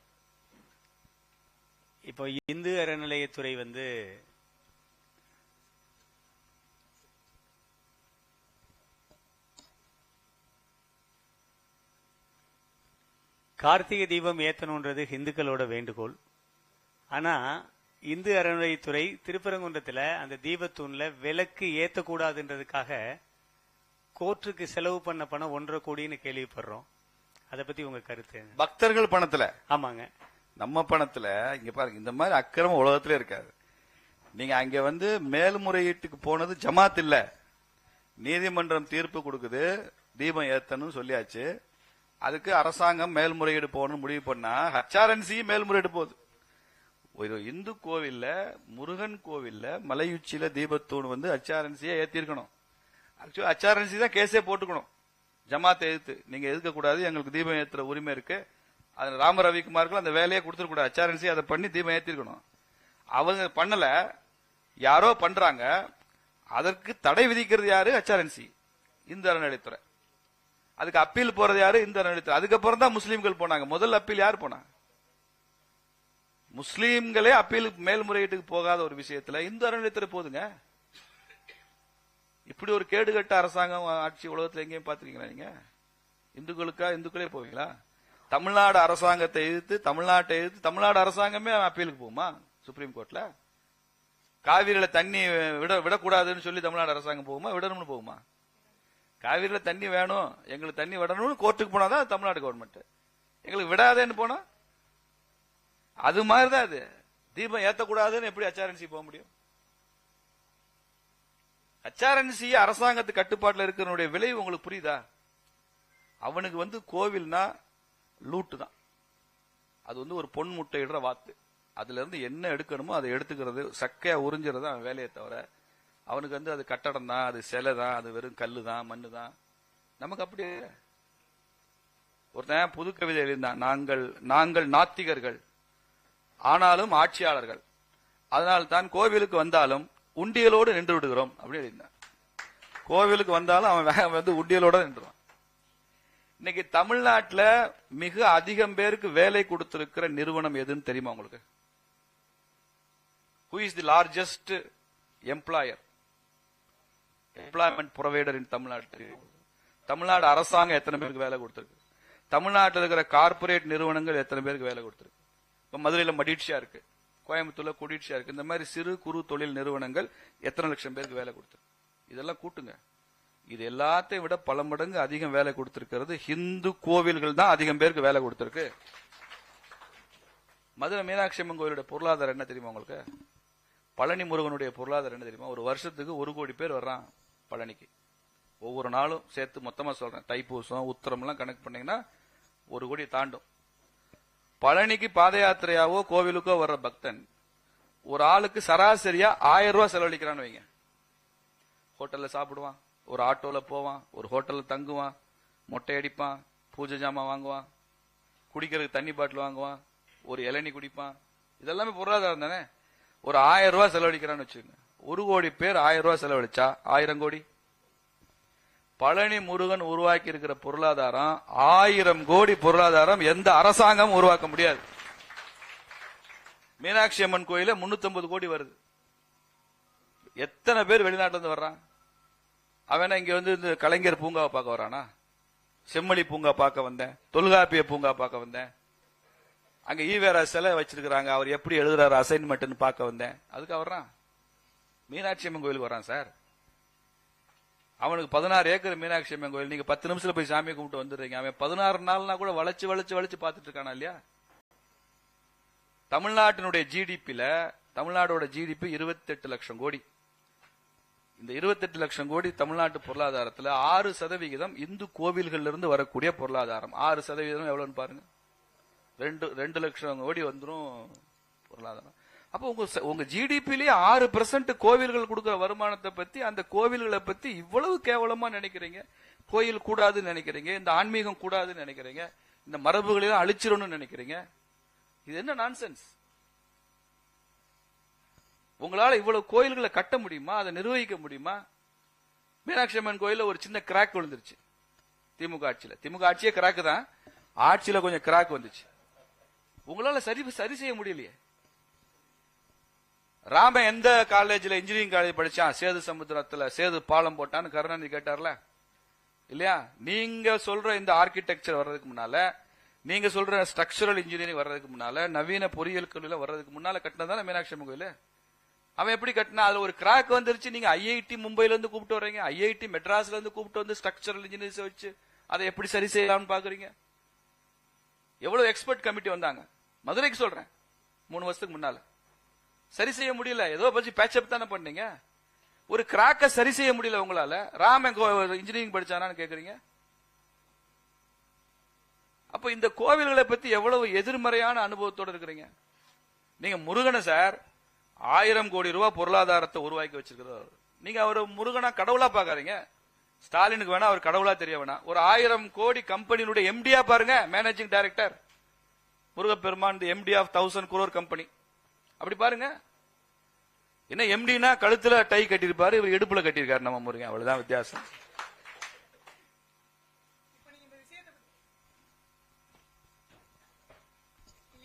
இப்போ இந்து அறநிலையத்துறை கார்த்திகை தீபம் ஏத்தணுன்றது இந்துக்களோட வேண்டுகோள். ஆனா இந்து அறநிலையத்துறை திருப்பரங்குன்றத்துல அந்த தீபத்தூண்ல விளக்கு ஏத்தக்கூடாதுன்றதுக்காக கோர்ட்டுக்கு செலவு பண்ண பணம் 1.5 கோடின்னு கேள்விப்படுறோம். அதை பத்தி உங்க கருத்து? பக்தர்கள் பணத்துல? ஆமாங்க. நம்ம பணத்துல இங்க பாருங்க, இந்த மாதிரி அக்கிரமம் உலகத்துல இருக்காது. நீங்க அங்க மேல்முறையீட்டுக்கு போனது ஜமாத் இல்ல, நீதிமன்றம் தீர்ப்பு கொடுக்குது, தீபம் ஏத்தணும் சொல்லியாச்சு. அதுக்கு அரசாங்கம் மேல்முறையீடு போகணும்னு முடிவு பண்ணா HRNC மேல்முறையீடு போகுது. ஒரு இந்து கோவில்ல, முருகன் கோவில்ல மலையுச்சியில தீபத்தூண் HRNC ஏத்திருக்கணும். ஆக்சுவலி HRNC தான் கேஸே போட்டுக்கணும். ஜமாத்தை எதிர்த்து நீங்க எதுக்க கூடாது, எங்களுக்கு தீபம் ஏத்துற உரிமை இருக்கு, அது ராம ரவிக்குமாருக்கு அந்த வேலையை கொடுத்துருக்கூடாது. HRNC அதை பண்ணி தீபம் ஏத்திருக்கணும். அவங்க பண்ணல, யாரோ பண்றாங்க. அதற்கு தடை விதிக்கிறது யாரு? HRNC, இந்து அறநிலையத்துறை. அதுக்கு அப்பீல் போறது யாரு? இந்து அறநிலையத்துறை. அதுக்கப்புறம் தான் முஸ்லீம்கள் போனாங்க. முதல் அப்பீல் யார் போனாங்க? முஸ்லீம்களே அப்பீல் மேல்முறையீட்டுக்கு போகாத ஒரு விஷயத்துல இந்து அறநிலையத்துறை போதுங்க. இப்படி ஒரு கேடுகட்ட அரசாங்கம் ஆட்சி உலகத்துல எங்கேயும் பாத்துருக்கீங்களா நீங்க? இந்துக்களே போவீங்களா? தமிழ்நாடு அரசாங்கத்தை எதிர்த்து, தமிழ்நாட்டை எதிர்த்து தமிழ்நாடு அரசாங்கமே அப்பீலுக்கு போகுமா சுப்ரீம் கோர்ட்ல? காவிரியில தண்ணி விடக்கூடாதுன்னு சொல்லி தமிழ்நாடு அரசாங்கம் போகுமா? விடணும்னு போகுமா? காவிரியில தண்ணி வேணும், எங்களுக்கு தண்ணி விடணும்னு கோர்ட்டுக்கு போனாதான் தமிழ்நாடு கவர்மெண்ட். எங்களுக்கு விடாதேன்னு போனா அது மாதிரிதான் அது. தீபம் ஏத்தக்கூடாதுன்னு எப்படி HRNC போக முடியும்? HRNC அரசாங்கத்து கட்டுப்பாட்டில் இருக்கிறனுடைய விளைவு உங்களுக்கு புரியுதா? அவனுக்கு கோவில்னா லூட்டு தான். அது ஒரு பொன் முட்டையிடுற வாத்து. அதுல இருந்து என்ன எடுக்கணுமோ அதை எடுத்துக்கிறது, சக்கையா உறிஞ்சுறது அவன் வேலையை தவிர அவனுக்கு அது கட்டடம் தான், அது சிலை தான், அது வெறும் கல்லு தான், மண்ணு தான். நமக்கு அப்படி ஒருத்தன் புது கவிதை எழுந்தான், நாங்கள் நாத்திகர்கள் ஆனாலும் ஆட்சியாளர்கள், அதனால் தான் கோவிலுக்கு வந்தாலும் உண்டியலோடு நின்று விடுகிறோம் அப்படின்னு எழுந்தான். கோவிலுக்கு வந்தாலும் அவன் உண்டியலோட நின்றுவான். இன்னைக்கு தமிழ்நாட்டில் மிக அதிகம் பேருக்கு வேலை கொடுத்திருக்கிற நிறுவனம் எதுன்னு தெரியுமா உங்களுக்கு? Who is the largest employer? Employment provider இன் தமிழ்நாடு. தமிழ்நாடு அரசாங்கம் எத்தனை பேருக்கு வேலை கொடுத்திருக்கு? தமிழ்நாட்டில் இருக்கிற கார்பரேட் நிறுவனங்கள் எத்தனை பேருக்கு வேலை கொடுத்திருக்கு? இப்ப மதுரையில மடிட்சியா இருக்கு, கோயம்புத்தூர்ல கொடிட்சியா இருக்கு. இந்த மாதிரி சிறு குறு தொழில் நிறுவனங்கள் எத்தனை லட்சம் பேருக்கு வேலை கொடுத்திருக்கு? இதெல்லாம் கூட்டுங்க. இது எல்லாத்தையும் விட பல மடங்கு அதிகம் வேலை கொடுத்திருக்கிறது ஹிந்து கோவில்கள் தான் அதிகம் பேருக்கு வேலை கொடுத்திருக்கு. மதுரை மீனாட்சி அம்மன் கோயிலுடைய பொருளாதாரம் என்ன தெரியுமா உங்களுக்கு? பழனி முருகனுடைய பொருளாதாரம் என்ன தெரியுமா? ஒரு வருஷத்துக்கு 1 கோடி பேர் வர்றான் பழனிக்கு. ஒவ்வொரு நாளும் சேர்த்து மொத்தமா சொல்றேன், தைப்பூசம் உத்திரம் எல்லாம் கணக்கு பண்ணீங்கன்னா 1 கோடி தாண்டும். பழனிக்கு பாத யாத்திரையாவோ கோவிலுக்கோ வர்ற பக்தன் ஒரு ஆளுக்கு சராசரியா 1000 ரூபாய் செலவழிக்கிறான்னு வைங்க. ஹோட்டல்ல சாப்பிடுவான், ஒரு ஆட்டோல போவான், ஒரு ஹோட்டல்ல தங்குவான், மொட்டை அடிப்பான், பூஜை ஜாமான் வாங்குவான், குடிக்கிறதுக்கு தண்ணி பாட்டில் வாங்குவான், ஒரு இளநீ குடிப்பான். இதெல்லாமே பொருளாதாரம் தானே. ஒரு 1000 ரூபாய் செலவழிக்கிறான்னு வச்சுக்கோங்க. 1 கோடி பேர் 1000 ரூபாய் செலவழிச்சா 1000 கோடி. பழனி முருகன் உருவாக்கி இருக்கிற பொருளாதாரம் 1000 கோடி பொருளாதாரம் எந்த அரசாங்கம் உருவாக்க முடியாது. மீனாட்சி அம்மன் கோயில 350 கோடி வருது. எத்தனை பேர் வெளிநாட்டுல இருந்து வர்றான்? அவன் இங்க இந்த கலைஞர் பூங்காவை பார்க்க வரானா? செம்மொழி பூங்கா பார்க்க வந்தேன், தொல்காப்பிய பூங்கா பார்க்க வந்தேன், அங்க ஈவேரா சிலை வச்சிருக்கிறாங்க, அவர் எப்படி எழுதுறாரு அசைன்மெண்ட் பார்க்க வந்தேன். அதுக்கு வர்றான். மீனாட்சி அம்மன் கோயிலுக்கு வரான் சார். அவனுக்கு 16 ஏக்கர் மீனாட்சி அம்மன் கோயில். நீங்க 10 நிமிஷத்துல போய் சாமி கும்பிட்டு வந்துடுறீங்க. அவன் 16 நாள்னா கூட வளைச்சு வளைச்சு வளைச்சு பார்த்துட்டு இருக்கானா இல்லையா? தமிழ்நாட்டினுடைய ஜிடிபில, தமிழ்நாடோட ஜிடிபி 28 லட்சம் கோடி. இந்த 28 லட்சம் கோடி தமிழ்நாட்டு பொருளாதாரத்துல 6% இந்து கோவில்கள் இருந்து வரக்கூடிய பொருளாதாரம். 6% எவ்வளவுன்னு பாருங்க. 2 லட்சம் கோடி வந்துரும் பொருளாதாரம். அப்போ உங்க ஜிடிபிலேயே 6% கோவில்கள் கொடுக்கிற வருமானத்தை பத்தி, அந்த கோவில்களை பத்தி இவ்வளவு கேவலமா நினைக்கிறீங்க. கோயில் கூடாதுன்னு நினைக்கிறீங்க, இந்த ஆன்மீகம் கூடாதுன்னு நினைக்கிறீங்க, இந்த மரபுகளெல்லாம் அழிச்சிடணும்னு நினைக்கிறீங்க. இது என்ன நான்சென்ஸ்? உங்களால இவ்வளவு கோயில்களை கட்ட முடியுமா? அதை நிர்வகிக்க முடியுமா? மீனாட்சி அம்மன் கோயில ஒரு சின்ன கிராக் விழுந்துருச்சு திமுக ஆட்சியில. திமுக ஆட்சியே கிராக் தான், ஆட்சியில கொஞ்சம் கிராக் வந்துச்சு. உங்களால சரி செய்ய முடியலையே. ராம எந்த காலேஜ்ல இன்ஜினியரிங் காலேஜ் படிச்சான்? சேது சமுத்திரத்துல சேது பாலம் போட்டான்னு கருணாநிதி கேட்டார்ல இல்லையா? நீங்க சொல்ற இந்த ஆர்கிடெக்சர் வர்றதுக்கு முன்னால, நீங்க சொல்ற ஸ்ட்ரக்சரல் இன்ஜினியரிங் வர்றதுக்கு முன்னால, நவீன பொறியியல் கல்லூரியில வர்றதுக்கு முன்னால கட்டினதான மீனாட்சி அம்மன் கோயில். அவன் எப்படி கட்டினா? அதுல ஒரு கிராக் வந்துருச்சு. நீங்க ஐஐடி மும்பைல இருந்து கூப்பிட்டு வர்றீங்க, ஐஐடி மெட்ராஸ்ல இருந்து கூப்பிட்டு வந்து ஸ்ட்ரக்சரல் இன்ஜினியர்ஸ் வச்சு அதை எப்படி சரி செய்யலாம்னு பாக்குறீங்க? எவ்வளவு எக்ஸ்பர்ட் கமிட்டி வந்தாங்க. மதுரைக்கு சொல்றேன், 3 வருஷத்துக்கு முன்னால. சரி செய்ய முடியல. ஏதோ பற்றி பேச்சப் தானே பண்ணீங்க. ஒரு கிராக்க சரி செய்ய முடியல உங்களால. ராம இன்ஜினியரிங் படிச்சானான்னு கேக்குறீங்க. அப்ப இந்த கோவில்களை பத்தி எவ்வளவு எதிர்மறையான அனுபவத்தோடு இருக்கிறீங்க. நீங்க முருகனை சார் 1000 கோடி ரூபாய் பொருளாதாரத்தை உருவாக்கி வச்சிருக்கிறார். நீங்க அவர் முருகனா கடவுளா பாக்காதீங்க. ஸ்டாலினுக்கு வேணா அவர் கடவுளா தெரிய வேணாம். ஒரு 1000 கோடி கம்பெனியுடைய எம்டியா பாருங்க, managing director Murugaperuman, MD of 1000 crore கம்பெனி. அப்படி பாருங்க. என்ன எம்டினா கழுத்துல டை கட்டியிருப்பாரு, இவர் இடுப்புல கட்டியிருக்காரு நம்ம முருகன். அவ்வளவுதான் வித்தியாசம்.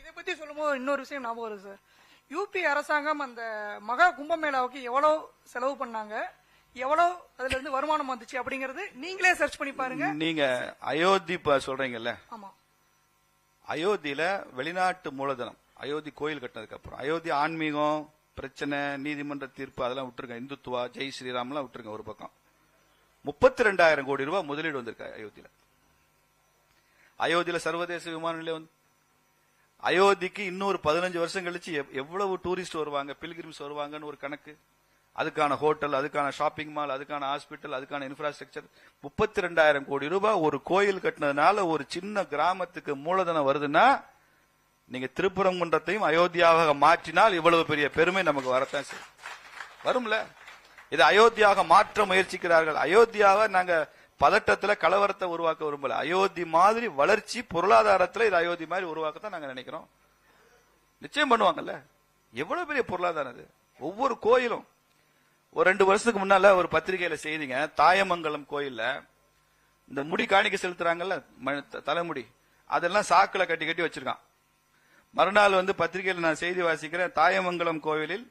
இதை பத்தி சொல்லும்போது இன்னொரு விஷயம் ஞாபகம் வருது சார். யூபி அரசாங்கம் அந்த மகா கும்பமேளாவுக்கு எவ்வளவு செலவு பண்ணாங்க, எவ்வளவு அதுல இருந்து வருமானம் வந்துச்சு அப்படிங்கறது நீங்களே சர்ச் பண்ணி பாருங்க. நீங்க அயோத்தி சொல்றீங்கல்ல, ஆமா, அயோத்தியில வெளிநாட்டு மூலதனம், அயோத்தி கோயில் கட்டினதுக்கு அப்புறம், அயோத்தி ஆன்மீகம் பிரச்சனை, நீதிமன்ற தீர்ப்பு அதெல்லாம் விட்டுருங்க, இந்துத்துவா, ஜெய் ஸ்ரீராம் எல்லாம் விட்டுருங்க ஒரு பக்கம். 32,000 கோடி ரூபாய் முதலீடு வந்திருக்கு அயோத்தியில. அயோத்தியில சர்வதேச விமான நிலையம் வந்து, அயோத்திக்கு இன்னொரு 15 வருஷம் கழிச்சு எவ்வளவு டூரிஸ்ட் வருவாங்க, பில்கிரிம்ஸ் வருவாங்கன்னு ஒரு கணக்கு. அதுக்கான ஹோட்டல், அதுக்கான ஷாப்பிங் மால், அதுக்கான ஹாஸ்பிட்டல், அதுக்கான இன்ஃப்ராஸ்ட்ரக்சர். 32,000 கோடி ரூபாய் ஒரு கோயில் கட்டினதுனால ஒரு சின்ன கிராமத்துக்கு மூலதனம் வருதுன்னா, நீங்க திருப்பரங்குன்றத்தையும் அயோத்தியாவாக மாற்றினால் இவ்வளவு பெரிய பெருமை நமக்கு வரத்தான் செய்யும். வரும்ல. இது அயோத்தியாக மாற்ற முயற்சிக்கிறார்கள். அயோத்தியாவை நாங்க பதட்டத்துல கலவரத்தை உருவாக்க விரும்பல. அயோத்தி மாதிரி வளர்ச்சி பொருளாதாரத்துல இது அயோத்தி மாதிரி உருவாக்கத்தான் நாங்க நினைக்கிறோம். நிச்சயம் பண்ணுவாங்கல்ல. எவ்வளவு பெரிய பொருளாதாரம் அது. ஒவ்வொரு கோயிலும் ஒரு 2 வருஷத்துக்கு முன்னால ஒரு பத்திரிகையில செய்திங்க, தாயமங்கலம் கோயில்ல இந்த முடி காணிக்கை செலுத்துறாங்கல்ல, தலைமுடி, அதெல்லாம் சாக்குல கட்டி கட்டி வச்சிருக்கான். மறுநாள் வந்து பத்திரிகையில் நான் செய்தி வாசிக்கிறேன், தாயமங்கலம் கோவிலில்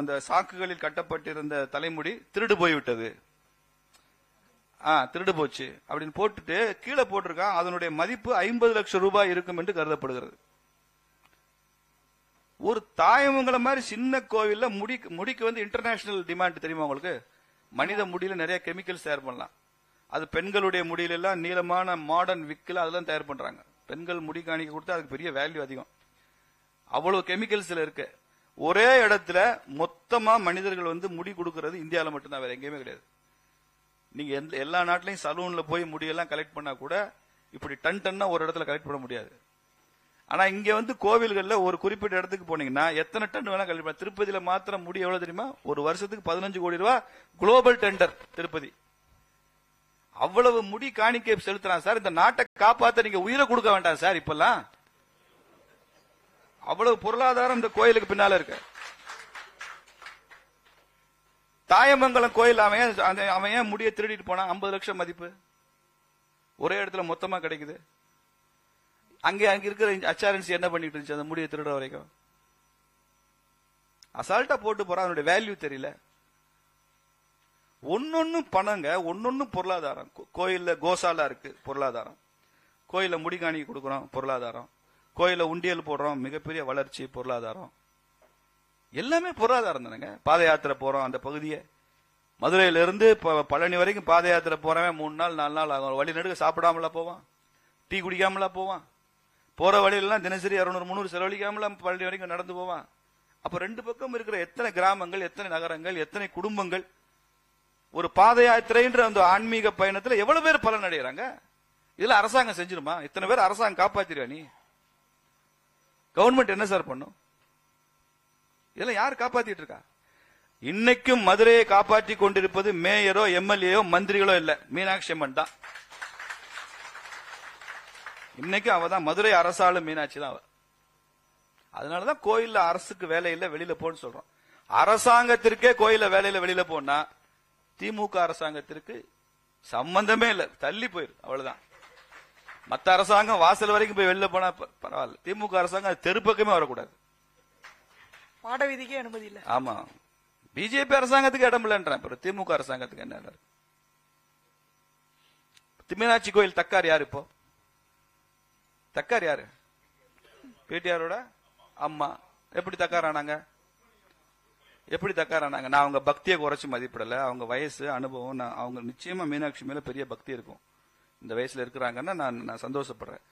அந்த சாக்குகளில் கட்டப்பட்டிருந்த தலைமுடி திருடு போய்விட்டது, திருடு போச்சு அப்படின்னு போட்டுட்டு கீழே போட்டிருக்கான். அதனுடைய மதிப்பு 50 லட்சம் ரூபாய் இருக்கும் என்று கருதப்படுகிறது. ஒரு தாயமங்கலம் மாதிரி சின்ன கோவில்ல முடிக்கு வந்து இன்டர்நேஷனல் டிமாண்ட் தெரியுமா உங்களுக்கு? மனித முடியில நிறைய கெமிக்கல்ஸ் தயார் பண்ணலாம். அது பெண்களுடைய முடியில எல்லாம் நீளமான மாடர்ன் விக்கில் அதெல்லாம் தயார் பண்றாங்க. பெண்கள் முடி காணிக்க கொடுத்தா அதுக்கு பெரிய வேல்யூ அதிகம். அவ்வளவு கெமிக்கல்ஸ்ல இருக்கு. ஒரே இடத்துல மொத்தமா மனிதர்கள் வந்து முடி கொடுக்கறது இந்தியாவில மட்டும்தான், வேற எங்கேயுமே கிடையாது. நீங்க எல்லா நாட்டிலையும் சலூன்ல போய் முடியெல்லாம் கலெக்ட் பண்ணா கூட இப்படி டன்னா ஒரு இடத்துல கலெக்ட் பண்ண முடியாது. ஆனா இங்க வந்து கோவில்கள்ல ஒரு குறிப்பிட்ட இடத்துக்கு போனீங்கன்னா எத்தனை டன் வேணா கலெக்ட் பண்ண. திருப்பதியில மாத்திரம் முடி எவ்வளவு தெரியுமா? ஒரு வருஷத்துக்கு 15 கோடி ரூபாய் குளோபல் டெண்டர் திருப்பதி. அவ்வளவு முடி காணிக்கை செலுத்துறான் சார். இந்த நாட்டை காப்பாத்த நீங்க உயிரை கொடுக்க வேண்டாம் சார். இப்பெல்லாம் அவ்வளவு பொருளாதாரம் இந்த கோயிலுக்கு பின்னால இருக்கு. தாயமங்கலம் கோயில் அவன் ஏன் முடிய திருடிட்டு போனா? 50 லட்சம் மதிப்பு ஒரே இடத்துல மொத்தமா கிடைக்குது. அங்க இருக்கிற HRNC என்ன பண்ணிட்டு இருந்துச்சு அந்த முடிய திருட வரைக்கும்? அசால்ட்டா போட்டு போறான். அதனுடைய வேல்யூ தெரியல. ஒன்னொன்னு பணங்க, ஒன்னொன்னு பொருளாதாரம். கோயில்ல கோசாலா இருக்கு, பொருளாதாரம். கோயில முடிகாணி கொடுக்கறோம், பொருளாதாரம். கோயில உண்டியல் போடுறோம், மிகப்பெரிய வளர்ச்சி, பொருளாதாரம். எல்லாமே பொருளாதாரம் தானங்க. பாத யாத்திரை போறோம், அந்த பகுதியை மதுரையில இருந்து பழனி வரைக்கும் பாத யாத்திரை போறவன் 3 நாள் 4 நாள் ஆகும். வழி நடுக்க சாப்பிடாமலா போவான், டீ குடிக்காமலா போவான். போற வழியிலாம் தினசரி 200-300 செலவழிக்காமல பழனி வரைக்கும் நடந்து போவான். அப்ப 2 பக்கம் இருக்கிற எத்தனை கிராமங்கள், எத்தனை நகரங்கள், எத்தனை குடும்பங்கள் ஒரு பாத யாத்திரைன்ற அந்த ஆன்மீக பயணத்துல எவ்வளவு பேர் பலன் அடைகிறாங்க. இதுல அரசாங்கம் செஞ்சிருமா? இத்தனை பேர் அரசாங்கம் காப்பாத்திருவா? நீ கவர்மெண்ட் என்ன சார் பண்ணும்? இதெல்லாம் யார் காப்பாத்திட்டு இருக்கா? இன்னைக்கும் மதுரையை காப்பாற்றி கொண்டிருப்பது மேயரோ எம்எல்ஏயோ மந்திரிகளோ இல்ல, மீனாட்சி அம்மன் தான். இன்னைக்கும் அவதான் மதுரை அரசாளும் மீனாட்சி தான் அவ. அதனாலதான் கோயில்ல அரசுக்கு வேலை இல்ல, வெளியில போன்னு சொல்றோம். அரசாங்கத்திற்கே கோயில வேலையில வெளியில போனா திமுக அரசாங்கத்திற்கு சம்பந்தமே இல்ல, தள்ளி போயிரு. அவ்வளவுதான். மத்த அரசாங்கம் வாசல் வரைக்கும் போய் வெளில போனா பரவாயில்ல, திமுக அரசாங்கம் அது தெரு பக்கமே வரக்கூடாது. மாட வீதிக்கே அனுமதி இல்ல. ஆமா, பிஜேபி அரசாங்கத்துக்கு இடம் இல்லைன்ற திமுக அரசாங்கத்துக்கு என்ன? மீனாட்சி கோயில் தக்கார் யாரு? இப்போ தக்கார் யாரு? பிடிஆரோட அம்மா. எப்படி தக்கார் ஆனாங்க? எப்படி தக்கார் ஆனாங்க? நான் அவங்க பக்தியை குறைச்சு மதிப்பிடல, அவங்க வயசு அனுபவம். அவங்க நிச்சயமா மீனாட்சி மேல பெரிய பக்தி இருக்கும். இந்த வயசுல இருக்கிறாங்கன்னா நான் சந்தோஷப்படுறேன்.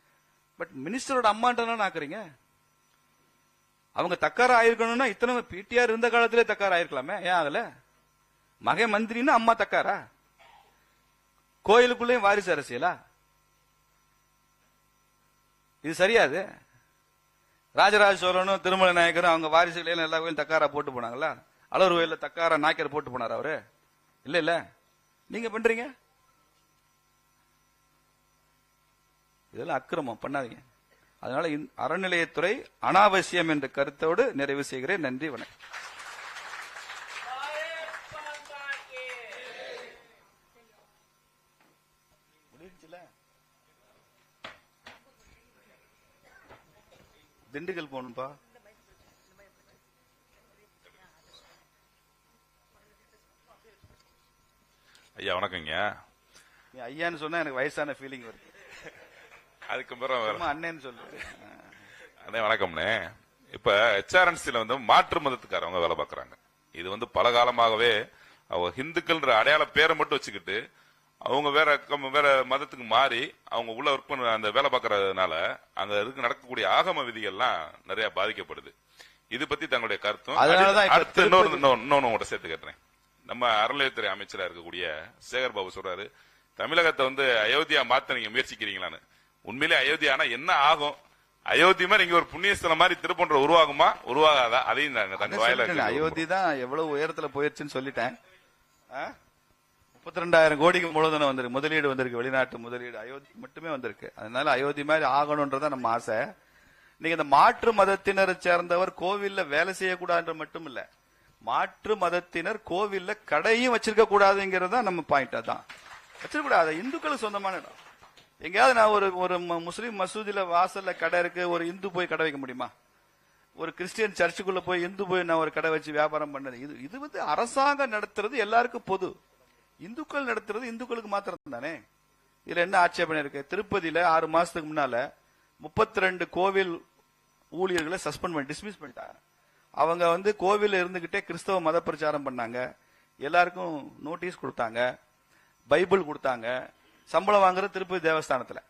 பட் மினிஸ்டரோட அம்மான்ட்டு ஆக்குறீங்க. அவங்க தக்கார ஆயிருக்கணும்னா இத்தனை பிடிஆர் இருந்த காலத்திலே தக்கார ஆயிருக்கலாமே, ஏன் அதுல மகை மந்திரின்னு அம்மா தக்காரா? கோயிலுக்குள்ளேயும் வாரிசு அரசியலா? இது சரியாது. ராஜராஜ சோழனும் திருமலை நாயக்கரும் அவங்க வாரிசுகளையும் எல்லா கோயிலும் தக்காரா போட்டு போனாங்களா? அலர் கோயில தக்காரா நாயக்கர் போட்டு போனார் அவரு? இல்ல இல்ல, நீங்க பண்றீங்க. இதெல்லாம் அக்கிரமம் பண்ணாதீங்க. அதனால அறநிலையத்துறை அனாவசியம் என்ற கருத்தோடு நிறைவு செய்கிறேன். நன்றி, வணக்கம். திண்டுக்கல் போகணும்பா. ஐயா வணக்கங்க. ஐயான்னு சொன்னா எனக்கு வயசான ஃபீலிங் வருது. அதுக்கப்புறம் அண்ணேன்னு சொல்லு. அண்ணே வணக்கம்ண்ணே. இப்ப HRNC-ல வந்து மாற்று மதத்துக்காரவங்க வேலை பாக்குறாங்க. இது வந்து பல காலமாகவே அவங்க ஹிந்துக்கள்ன்ற அடையாள பேரை மட்டும் வச்சுக்கிட்டு அவங்க வேற மதத்துக்கு மாறி அவங்க உள்ள ஒர்க் பண்ண அந்த வேலை பாக்குறதுனால அங்க நடக்கக்கூடிய ஆகம விதிகள்லாம் நிறைய பாதிக்கப்படுது. இது பத்தி தங்களுடைய கருத்தும் அடுத்து இன்னொன்னு சேர்த்து கேட்டேன். நம்ம அறநிலையத்துறை அமைச்சரா இருக்கக்கூடிய சேகர் பாபு சொல்றாரு, தமிழகத்தை வந்து அயோத்தியா மாத்த நீங்க முயற்சிக்கிறீங்களான்னு. உண்மையிலே அயோத்தியானா என்ன ஆகும்? அயோத்தி மாதிரி இங்க ஒரு புண்ணியஸ்தலம் மாதிரி திருப்பன்ற உருவாகுமா, உருவாகாதா? அதையும் தங்க வாயில அயோத்தி தான் எவ்வளவு உயரத்துல போயிருச்சுன்னு சொல்லிட்டேன். 32,000 கோடிக்கு மூலதனம் வந்திருக்கு, முதலீடு வந்திருக்கு, வெளிநாட்டு முதலீடு அயோத்தி மட்டுமே வந்திருக்கு. அதனால அயோத்தி மாதிரி ஆகணும்ன்றத நம்ம ஆசை. நீங்க இந்த மாற்று மதத்தினரை சேர்ந்தவர் கோவில்ல வேலை செய்யக்கூடாது மட்டும் இல்ல, மாற்று மதத்தினர் கோவில்ல கடையும் வச்சிருக்க கூடாதுங்கிறது தான் நம்ம பாயிண்ட். அதான் வச்சிருக்க கூடாது, இந்துக்களுக்கு சொந்தமான இடம். எங்கேயாவது நான் ஒரு முஸ்லீம் மசூதியில வாசல்ல கடை இருக்கு, ஒரு இந்து போய் கடை வைக்க முடியுமா? ஒரு கிறிஸ்டியன் சர்ச்சுக்குள்ள போய் இந்து போய் நான் ஒரு கடை வச்சு வியாபாரம் பண்ணது? இது வந்து அரசாங்கம் நடத்துறது எல்லாருக்கும் பொது. இந்துக்கள் நடத்துறது இந்துக்களுக்கு மாத்திரம் தானே. இதுல என்ன ஆட்சேபனை இருக்கு? திருப்பதியில 6 மாசத்துக்கு முன்னால 32 கோவில் ஊழியர்களை சஸ்பெண்ட் பண்ணி டிஸ்மிஸ் பண்ணிட்டாங்க. அவங்க வந்து கோவில் இருந்துகிட்டே கிறிஸ்தவ மத பிரச்சாரம் பண்ணாங்க, எல்லாருக்கும் நோட்டீஸ் கொடுத்தாங்க, பைபிள் கொடுத்தாங்க, சம்பளம் வாங்குற திருப்பதி தேவஸ்தானத்துல,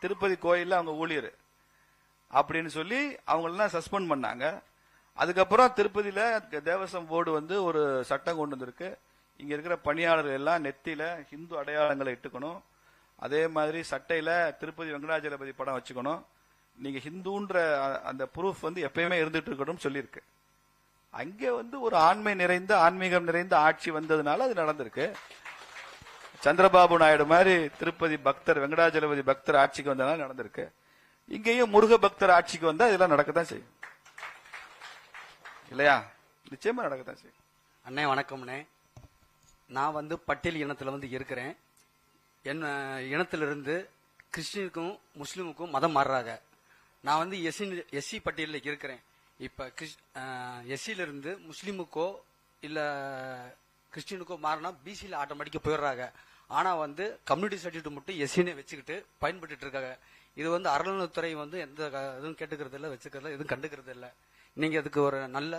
திருப்பதி கோயில்ல அவங்க ஊழியர் அப்படின்னு சொல்லி அவங்களெல்லாம் சஸ்பெண்ட் பண்ணாங்க. அதுக்கப்புறம் திருப்பதியில தேவஸ்வம் போர்டு வந்து ஒரு சட்டம் கொண்டு வந்திருக்கு, இங்க இருக்கிற பணியாளர்கள் எல்லாம் நெத்தியில ஹிந்து அடையாளங்களை இட்டுக்கணும், அதே மாதிரி சட்டையில திருப்பதி வெங்கடாஜலபதி படம் வச்சுக்கணும், நீங்க ஹிந்துன்ற அந்த ப்ரூஃப் வந்து எப்பயுமே இருந்துட்டு இருக்கணும் சொல்லியிருக்கு. அங்க வந்து ஒரு ஆண்மை நிறைந்த ஆன்மீகம் நிறைந்த ஆட்சி வந்ததுனால அது நடந்திருக்கு. சந்திரபாபு நாயுடு மாதிரி திருப்பதி பக்தர் வெங்கடாஜலபதி பக்தர் ஆட்சிக்கு வந்ததுனால நடந்திருக்கு. இங்கேயும் முருக பக்தர் ஆட்சிக்கு வந்தா இதெல்லாம் நடக்கத்தான் செய்யும் இல்லையா? நிச்சயமா நடக்கத்தான் செய்யும். அண்ணே வணக்கம்ண்ணே. நான் வந்து பட்டியல் இனத்துல வந்து இருக்கிறேன். என் இனத்திலிருந்து கிறிஸ்டினுக்கும் முஸ்லீமுக்கும் மதம் மாறுறாங்க. நான் வந்து எஸ்சி பட்டியலில் இருக்கிறேன். இப்ப எஸ்சில இருந்து முஸ்லீமுக்கோ இல்ல கிறிஸ்டினுக்கோ மாறினா பிசியில் ஆட்டோமேட்டிக்கா போயிடுறாங்க. ஆனா வந்து கம்யூனிட்டி சர்டிபிகேட் மட்டும் எஸ்சினே வச்சுக்கிட்டு பயன்பட்டு இருக்காங்க. இது வந்து அறநிலையத்துறை வந்து எந்த இதுவும் கேட்டுக்கிறது இல்ல, வச்சுக்கிறது எதுவும் கண்டுக்கிறது இல்ல. நீங்க அதுக்கு ஒரு நல்ல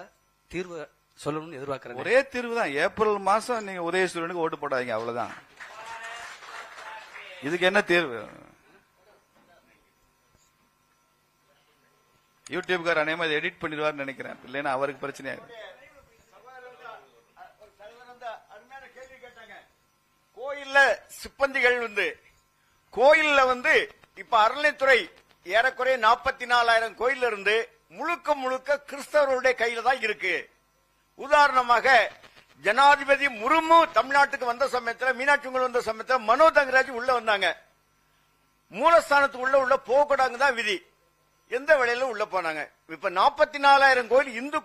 தீர்வு சொல்லணும்னு எதிர்பார்க்கிறேன். ஒரே தீர்வு தான், ஏப்ரல் மாசம் நீங்க உதயசூரியனுக்கு ஓட்டு போடாதீங்க, அவ்வளவுதான். இதுக்கு என்ன தீர்வு? யூடியூப்கார அநேகமா எடிட் பண்ணிடுவார்னு நினைக்கிறேன், இல்லைன்னா அவருக்கு பிரச்சனையாகும். கோயில்ல சிப்பந்திகள் வந்து கோயில்ல வந்து இப்ப அறநிலைத்துறை ஏறக்குறைய 44,000 கோயில்ல இருந்து முழுக்க கிறிஸ்தவர்களுடைய கையில தான் இருக்கு. உதாரணமாக ஜனாதிபதி முர்மு தமிழ்நாட்டுக்கு வந்த சமயத்துல, மீனாட்சி வந்த சமயத்துல மனோ தங்கராஜ் உள்ள வந்தாங்க. மூலஸ்தானத்துக்கு உள்ள போகக்கூடாது தான் விதி. எந்த வேலையில உள்ள போனாங்க. இப்ப 44,000 கோயில் இந்து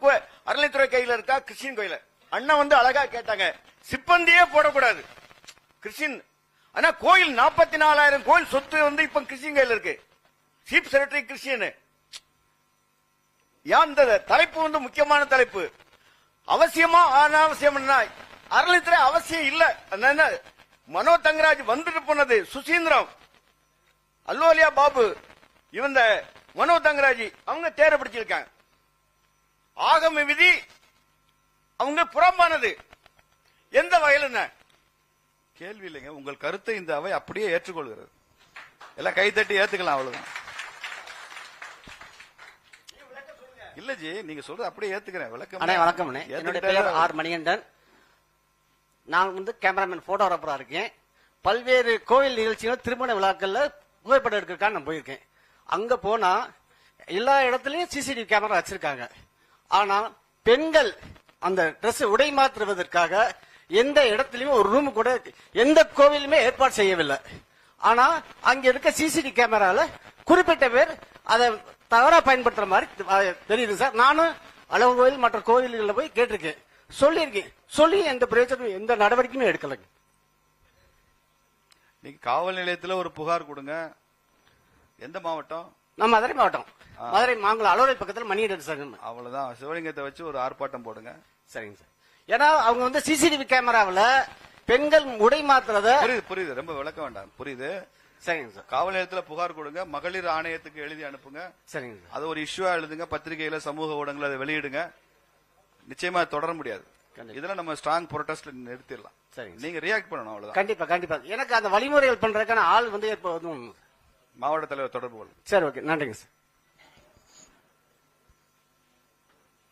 அறநிலைத்துறை கையில இருக்கா, கிறிஸ்டின் கோயில? அண்ணன் வந்து அழகா கேட்டாங்க, சிப்பந்தியே போடக்கூடாது கிறிஸ்டின். ஆனா கோயில் 44,000 கோயில் சொத்து வந்து இப்ப கிறிஸ்டின் கையில் இருக்கு. Chief secretary Christian. ஏன் இந்த தலைப்பு வந்து முக்கியமான தலைப்பு. அவசியமா அனாவசியம் அறநிலையத்துறை அவசியம் இல்ல. மனோ தங்கராஜ் வந்துட்டு போனது சுசீந்திரம், அல்லோலியா பாபு, இவந்த மனோ தங்கராஜ் அவங்க தேர பிடிச்சிருக்காங்க. ஆகம விதி அவங்க புறம்பானது. எந்த வகையில் என்ன கேள்வி இல்லைங்க. உங்கள் கருத்தை இந்த அவை அப்படியே ஏற்றுக்கொள்கிறது. எல்லாம் கைத்தட்டி ஏத்துக்கலாம், அவ்வளவுதான். இல்ல ஜி, நீங்க சொல்றது அப்படியே ஏத்துக்கிறேன். விளக்கம். வணக்கம். என்னுடைய பெயர் ஆர் மணிகண்டன். நான் வந்து கேமராமேன், போட்டோகிராஃபரா இருக்கேன். பல்வேறு கோவில் நிகழ்ச்சிகள், திருமண விழாக்கள்ல புகைப்படம் எடுக்கிறதுக்காக நான் போயிருக்கேன். அங்க போனா எல்லா இடத்துலயும் சிசிடிவி கேமரா வச்சிருக்காங்க. ஆனா பெண்கள் அந்த டிரெஸ் உடை மாற்றுவதற்காக எந்த இடத்துலயும் ஒரு ரூம் கூட எந்த கோவிலுமே ஏற்பாடு செய்யவில்லை. ஆனா அங்க இருக்க சிசிடிவி கேமரால குறிப்பிட்ட பேர் அதை தவறா பயன்படுத்துற மாதிரி தெரியுது சார். நானும் அளவு கோயில் மற்ற கோவில்களில் போய் கேட்டிருக்கேன், சொல்லியிருக்கேன். சொல்லி எந்த பிரயோஜனம், எந்த நடவடிக்கையுமே எடுக்கலைங்க. நீங்க காவல் நிலையத்தில் ஒரு புகார் கொடுங்க. எந்த மாவட்டம்? நான் மதுரை மாவட்டம், மதுரை மாங்குளம் அலுவலக பக்கத்தில் மணியிடம் சார். அவ்வளவுதான். சிவலிங்கத்தை வச்சு ஒரு ஆர்ப்பாட்டம் போடுங்க. சரிங்க சார். ஏன்னா அவங்க வந்து சிசிடிவி கேமராவில் பெண்கள் உடை மாத்துறத புரியுது. ரொம்ப விளக்க வேண்டாம், புரியுது. சரிங்க சார். காவல் நிலையத்தில் புகார் கொடுங்க. மகளிர் ஆணையத்துக்கு எழுதி அனுப்புங்க. சரிங்க சார். அது ஒரு இஷ்யூவா எழுதுங்க. பத்திரிகையில, சமூக ஊடகங்கள் அதை வெளியிடுங்க. நிச்சயமா தொடர முடியாது. இதெல்லாம் நம்ம ஸ்ட்ராங் ப்ரொடெஸ்ட் நிறுத்திடலாம். சரிங்க. நீங்க ரியாக்ட் பண்ணணும், அவ்வளவுதான். கண்டிப்பா. எனக்கு அந்த வழிமுறைகள் பண்றதுக்கான ஆள் வந்து மாவட்ட தலைவர் தொடர்பு கொள்ளுங்க. சரி, ஓகே, நன்றிங்க சார்.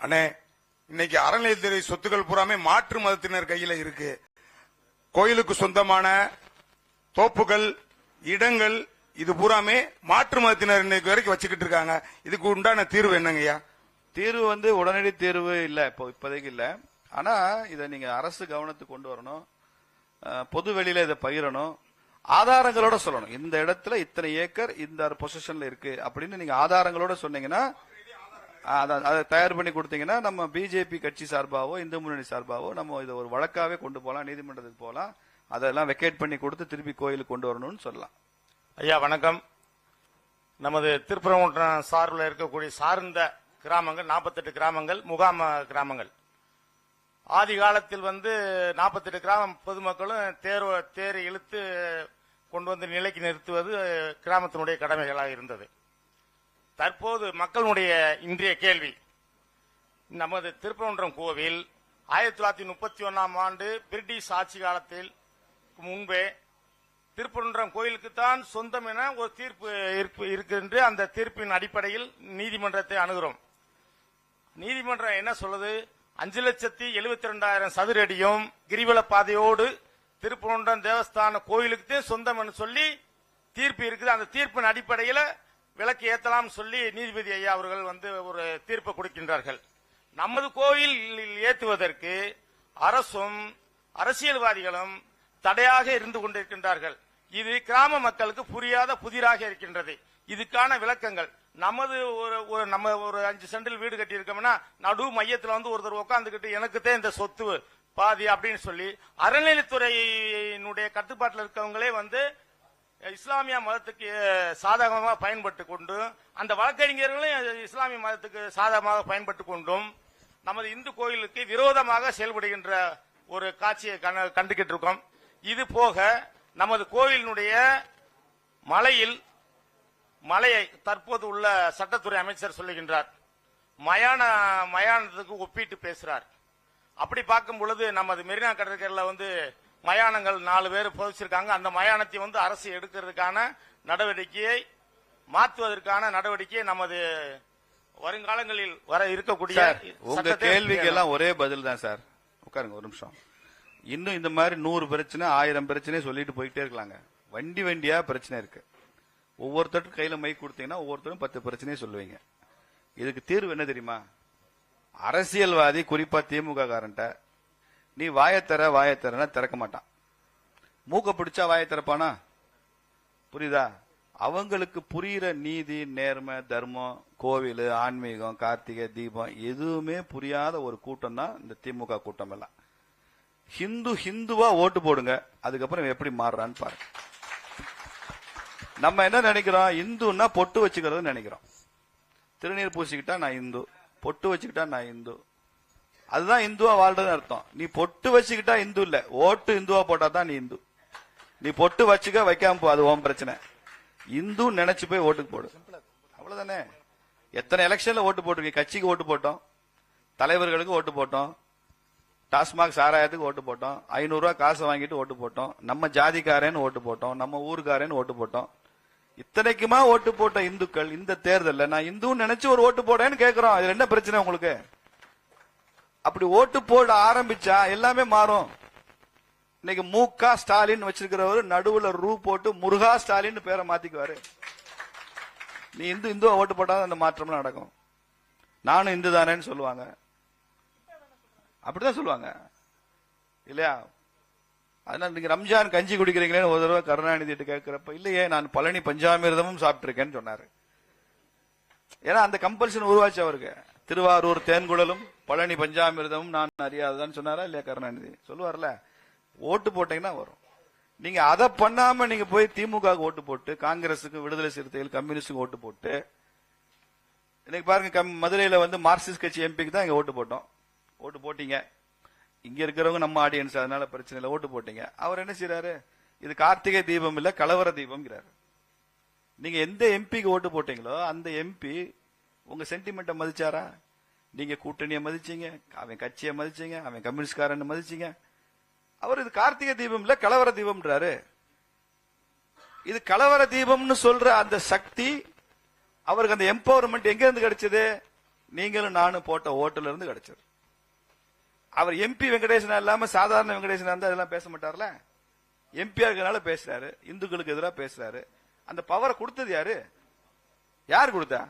அண்ணே, இன்னைக்கு அறநிலையத்துறை சொத்துக்கள் பூராமே மாற்று மதத்தினர் கையில இருக்கு. கோயிலுக்கு சொந்தமான தோப்புகள், இடங்கள், இது பூராமே மாற்று மதத்தினர் இன்னைக்கு வரைக்கும் வச்சுக்கிட்டு இருக்காங்க. இதுக்கு உண்டான தீர்வு என்னங்கய்யா? தீர்வு வந்து உடனடி தீர்வு இல்ல, இப்போதைக்கு இல்ல. ஆனா இதை நீங்க அரசு கவனத்துக்கு கொண்டு வரணும். பொது வெளியில இதை பகிரணும். ஆதாரங்களோட சொல்லணும். இந்த இடத்துல இத்தனை ஏக்கர் இந்த பொசிஷன்ல இருக்கு அப்படின்னு நீங்க ஆதாரங்களோட சொன்னீங்கன்னா, அதை தயார் பண்ணி கொடுத்தீங்கன்னா, நம்ம பிஜேபி கட்சி சார்பாவோ இந்து முன்னணி சார்பாவோ நம்ம இதை ஒரு வழக்காவே கொண்டு போகலாம், நீதிமன்றத்துக்கு போகலாம். அதெல்லாம் வெக்கேட் பண்ணி கொடுத்து திருப்பி கோயிலுக்கு கொண்டு வரணும்னு சொல்லலாம். ஐயா வணக்கம். நமது திருப்பரங்குன்றம் சார்பில் இருக்கக்கூடிய சார்ந்த கிராமங்கள் 48 கிராமங்கள், முகாம கிராமங்கள். ஆதி காலத்தில் 48 கிராம பொதுமக்களும் தேர் இழுத்து கொண்டு வந்து நிலைக்கு நிறுத்துவது கிராமத்தினுடைய கடமைகளாக இருந்தது. தற்போது மக்களுடைய இன்றைய கேள்வி, நமது திருப்பரங்குன்றம் கோவில் 1931ஆம் ஆண்டு பிரிட்டிஷ் ஆட்சி காலத்தில் முன்பே திருப்பரங்குன்றம் கோயிலுக்குத்தான் சொந்தம் என ஒரு தீர்ப்பு இருக்கின்ற அந்த தீர்ப்பின் அடிப்படையில் நீதிமன்றத்தை அணுகிறோம். நீதிமன்றம் என்ன சொல்லுது? 5,72,000 சதுர அடியும் கிரிவல பாதையோடு திருப்பரங்குன்றம் தேவஸ்தான கோயிலுக்கு சொந்தம் சொல்லி தீர்ப்பு இருக்குது. அந்த தீர்ப்பின் அடிப்படையில் விளக்கு ஏத்தலாம் சொல்லி நீதிபதி ஐயா அவர்கள் ஒரு தீர்ப்பை கொடுக்கின்றார்கள். நமது கோயில் ஏற்றுவதற்கு அரசும் அரசியல்வாதிகளும் தடையாக இருந்து கொண்டிருக்கின்றார்கள். இது கிராம மக்களுக்கு புரியாத புதிராக இருக்கின்றது. இதுக்கான விளக்கங்கள் நமது நம்ம ஒரு 5 சென்டில் வீடு கட்டி இருக்கோம்னா நடு மையத்தில் ஒருத்தர் உட்காந்துக்கிட்டு எனக்குத்தான் இந்த சொத்து பாதி அப்படின்னு சொல்லி அறநிலையத்துறையினுடைய கட்டுப்பாட்டில் இருக்கவங்களே இஸ்லாமிய மதத்துக்கு சாதகமாக பயன்பட்டு கொண்டு அந்த வழக்கறிஞர்களும் இஸ்லாமிய மதத்துக்கு சாதகமாக பயன்பட்டு கொண்டும் நமது இந்து கோயிலுக்கு விரோதமாக செயல்படுகின்ற ஒரு காட்சியை கண்டுகிட்டு இருக்கோம். இது போக நமது கோயிலினுடைய மலையை தற்போது உள்ள சட்டத்துறை அமைச்சர் சொல்லுகின்றார், மயானத்துக்கு ஒப்பிட்டு பேசுறார். அப்படி பார்க்கும் பொழுது நமது மெரினா கடற்கரையில் மயானங்கள் 4 பேர் புதைச்சிருக்காங்க. அந்த மயானத்தை அரசு எடுக்கிறதுக்கான நடவடிக்கையை மாற்றுவதற்கான நடவடிக்கையை நமது வருங்காலங்களில் வர இருக்கக்கூடிய உங்க கேள்விக்கு எல்லாம் ஒரே பதில் தான் சார். உட்காருங்க ஒரு நிமிஷம். இன்னும் இந்த மாதிரி 100 பிரச்சனை 1000 பிரச்சனை சொல்லிட்டு போயிட்டே இருக்கலாங்க. வண்டியா பிரச்சனை இருக்கு. ஒவ்வொருத்தரும் கையில மைக் கொடுத்தீங்கன்னா ஒவ்வொருத்தரும் 10 பிரச்சனையை சொல்லுவீங்க. இதுக்கு தீர்வு என்ன தெரியுமா? அரசியல்வாதி, குறிப்பா திமுக காரன்ட்ட நீ வாயத்தரனா திறக்க மாட்டான். மூக்க பிடிச்சா வாய திறப்பானா? புரியுதா? அவங்களுக்கு புரியுற நீதி, நேர்மை, தர்மம், கோவில், ஆன்மீகம், கார்த்திகை தீபம் எதுவுமே புரியாத ஒரு கூட்டம் தான் இந்த திமுக கூட்டம் எல்லாம். ஹிந்துவா ஓட்டு போடுங்க, அதுக்கப்புறம் இவன் எப்படி மாறுறான்னு பாருங்க. நம்ம என்ன நினைக்கிறோம், இந்துன்னா பொட்டு வச்சுக்கிறது நினைக்கிறோம். திருநீர் பூசிக்கிட்டா நான் இந்து, பொட்டு வச்சுக்கிட்டா நான் இந்து, அதுதான் இந்துவா வாழ்றதுன்னு அர்த்தம். நீ பொட்டு வச்சுக்கிட்டா இந்து இல்ல, ஓட்டு இந்துவா போட்டா தான் நீ இந்து. நீ பொட்டு வச்சுக்க வைக்காம போ, அது உன் பிரச்சனை. இந்து நினைச்சு போய் ஓட்டுக்கு போடு, அவ்வளவுதானே. எத்தனை எலெக்ஷன்ல ஓட்டு போட்டிருக்கீங்க? கட்சிக்கு ஓட்டு போட்டோம், தலைவர்களுக்கு ஓட்டு போட்டோம், டாஸ்மாக் சாராயத்துக்கு ஓட்டு போட்டோம், 500 ரூபாய் காசை வாங்கிட்டு ஓட்டு போட்டோம், நம்ம ஜாதிக்காரன்னு ஓட்டு போட்டோம், நம்ம ஊருக்காரன்னு ஓட்டு போட்டோம். இத்தனைக்குமா ஓட்டு போட்ட இந்துக்கள் இந்த தேர்தல்ல நான் இந்துன்னு நினைச்சு ஒரு ஓட்டு போடேன்னு கேட்கிறோம். இது என்ன பிரச்சனை உங்களுக்கு? அப்படி ஓட்டு போட ஆரம்பிச்சா எல்லாமே மாறும். இன்னைக்கு முக ஸ்டாலின் வச்சிருக்கிறவரு நடுவுல ரூ போட்டு முருகா ஸ்டாலின் பேரை மாத்திக்குவாரு. நீ இந்துவா ஓட்டு போட்டாதான் அந்த மாற்றம் நடக்கும். நானும் இந்து தானேன்னு சொல்லுவாங்க, அப்படிதான் சொல்லுவாங்க இல்லையா? அதனால நீங்க ரம்ஜான் கஞ்சி குடிக்கிறீங்களேன்னு ஒரு தடவை கருணாநிதி கேட்கிறப்ப, இல்லையே நான் பழனி பஞ்சாமிர்தமும் சாப்பிட்டிருக்கேன்னு சொன்னாரு. ஏன்னா அந்த கம்பல்ஷன் உருவாச்சு அவருக்கு. திருவாரூர் தேன்குழலும் பழனி பஞ்சாமிர்தமும் நான் அறியாததான்னு சொன்னாரா இல்லையா கருணாநிதி? சொல்லுவார்ல. ஓட்டு போட்டீங்கன்னா வரும். நீங்க அதை பண்ணாம நீங்க போய் திமுக ஓட்டு போட்டு, காங்கிரசுக்கு, விடுதலை சிறுத்தைகள், கம்யூனிஸ்டுக்கு ஓட்டு போட்டு, இன்னைக்கு பாருங்க மதுரையில மார்க்சிஸ்ட் கட்சி எம்பிக்கு தான் இங்க ஓட்டு போட்டோம். ஓட்டு போட்டீங்க, இங்க இருக்கிறவங்க நம்ம ஆடியன்ஸ், அதனால பிரச்சனை இல்லை, ஓட்டு போட்டீங்க. அவர் என்ன செய்யறாரு, இது கார்த்திகை தீபம் இல்ல கலவர தீபம்ங்கிறாரு. நீங்க எந்த எம்பிக்கு ஓட்டு போட்டீங்களோ அந்த எம்பி உங்க சென்டிமெண்ட்டை மதிச்சாரா? நீங்க கூட்டணியை மதிச்சீங்க, அவன் கட்சியை மதிச்சீங்க, அவன் கம்யூனிஸ்ட்காரன் மதிச்சீங்க. அவர் இது கார்த்திகை தீபம் இல்ல கலவர தீபம்ன்றாரு. இது கலவர தீபம்னு சொல்ற அந்த சக்தி அவருக்கு, அந்த எம்பவர்மெண்ட் எங்க இருந்து கிடைச்சது? நீங்களும் நானும் போட்ட ஓட்டுல இருந்து கிடைச்சது. அவர் எம்பி வெங்கடேசனா இல்லாம சாதாரண வெங்கடேசனா இருந்தா அதெல்லாம் பேச மாட்டார்ல. எம்பியா இருக்கனால பேசுறாரு, இந்துக்களுக்கு எதிராக பேசுறாரு. அந்த பவரை கொடுத்தது யாரு? யார் கொடுத்தா?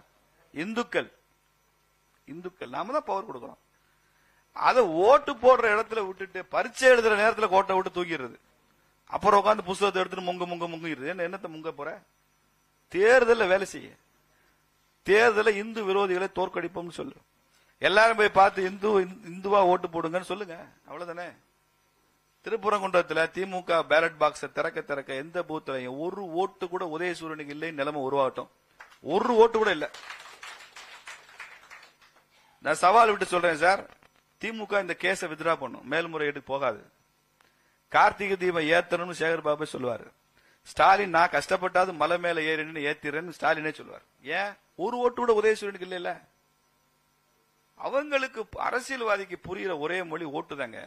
இந்துக்கள். நாம தான் பவர் கொடுக்கிறோம். அதை ஓட்டு போடுற இடத்துல விட்டுட்டு பரீட்சை எழுதுற நேரத்துல கோட்டை விட்டு தூக்கிடுறது, அப்புறம் உட்காந்து புத்தகத்தை எடுத்துட்டு முங்கிடுது. என்னத்தை முங்க போற? தேர்தல வேலை செய்ய, தேர்தல இந்து விரோதிகளை தோற்கடிப்போம்னு சொல்லு. எல்லாரும் போய் பார்த்து இந்துவா ஓட்டு போடுங்கன்னு சொல்லுங்க, அவ்வளவுதானே. திருப்பரங்குன்றத்துல திமுக பேலட் பாக்ஸ் திறக்க எந்த பூத்லையும் ஒரு ஓட்டு கூட உதயசூரியனுக்கு இல்லை நிலைமை உருவாகட்டும். ஒரு ஓட்டு கூட இல்ல. நான் சவால் விட்டு சொல்றேன் சார், திமுக இந்த கேஸை வித்ரா பண்ணும், மேல்முறையீட்டுக்கு போகாது. கார்த்திகை தீபம் ஏத்தணும்னு சேகர் பாபு சொல்லுவாரு. ஸ்டாலின் நான் கஷ்டப்பட்டாது மலை மேல ஏறின்னு ஏத்திறேன்னு ஸ்டாலினே சொல்லுவார். ஏன் ஒரு ஓட்டு கூட உதயசூரியனுக்கு இல்ல? அவங்களுக்கு அரசியல்வாதிக்கு புரியுற ஒரே மொழி ஓட்டு தாங்க.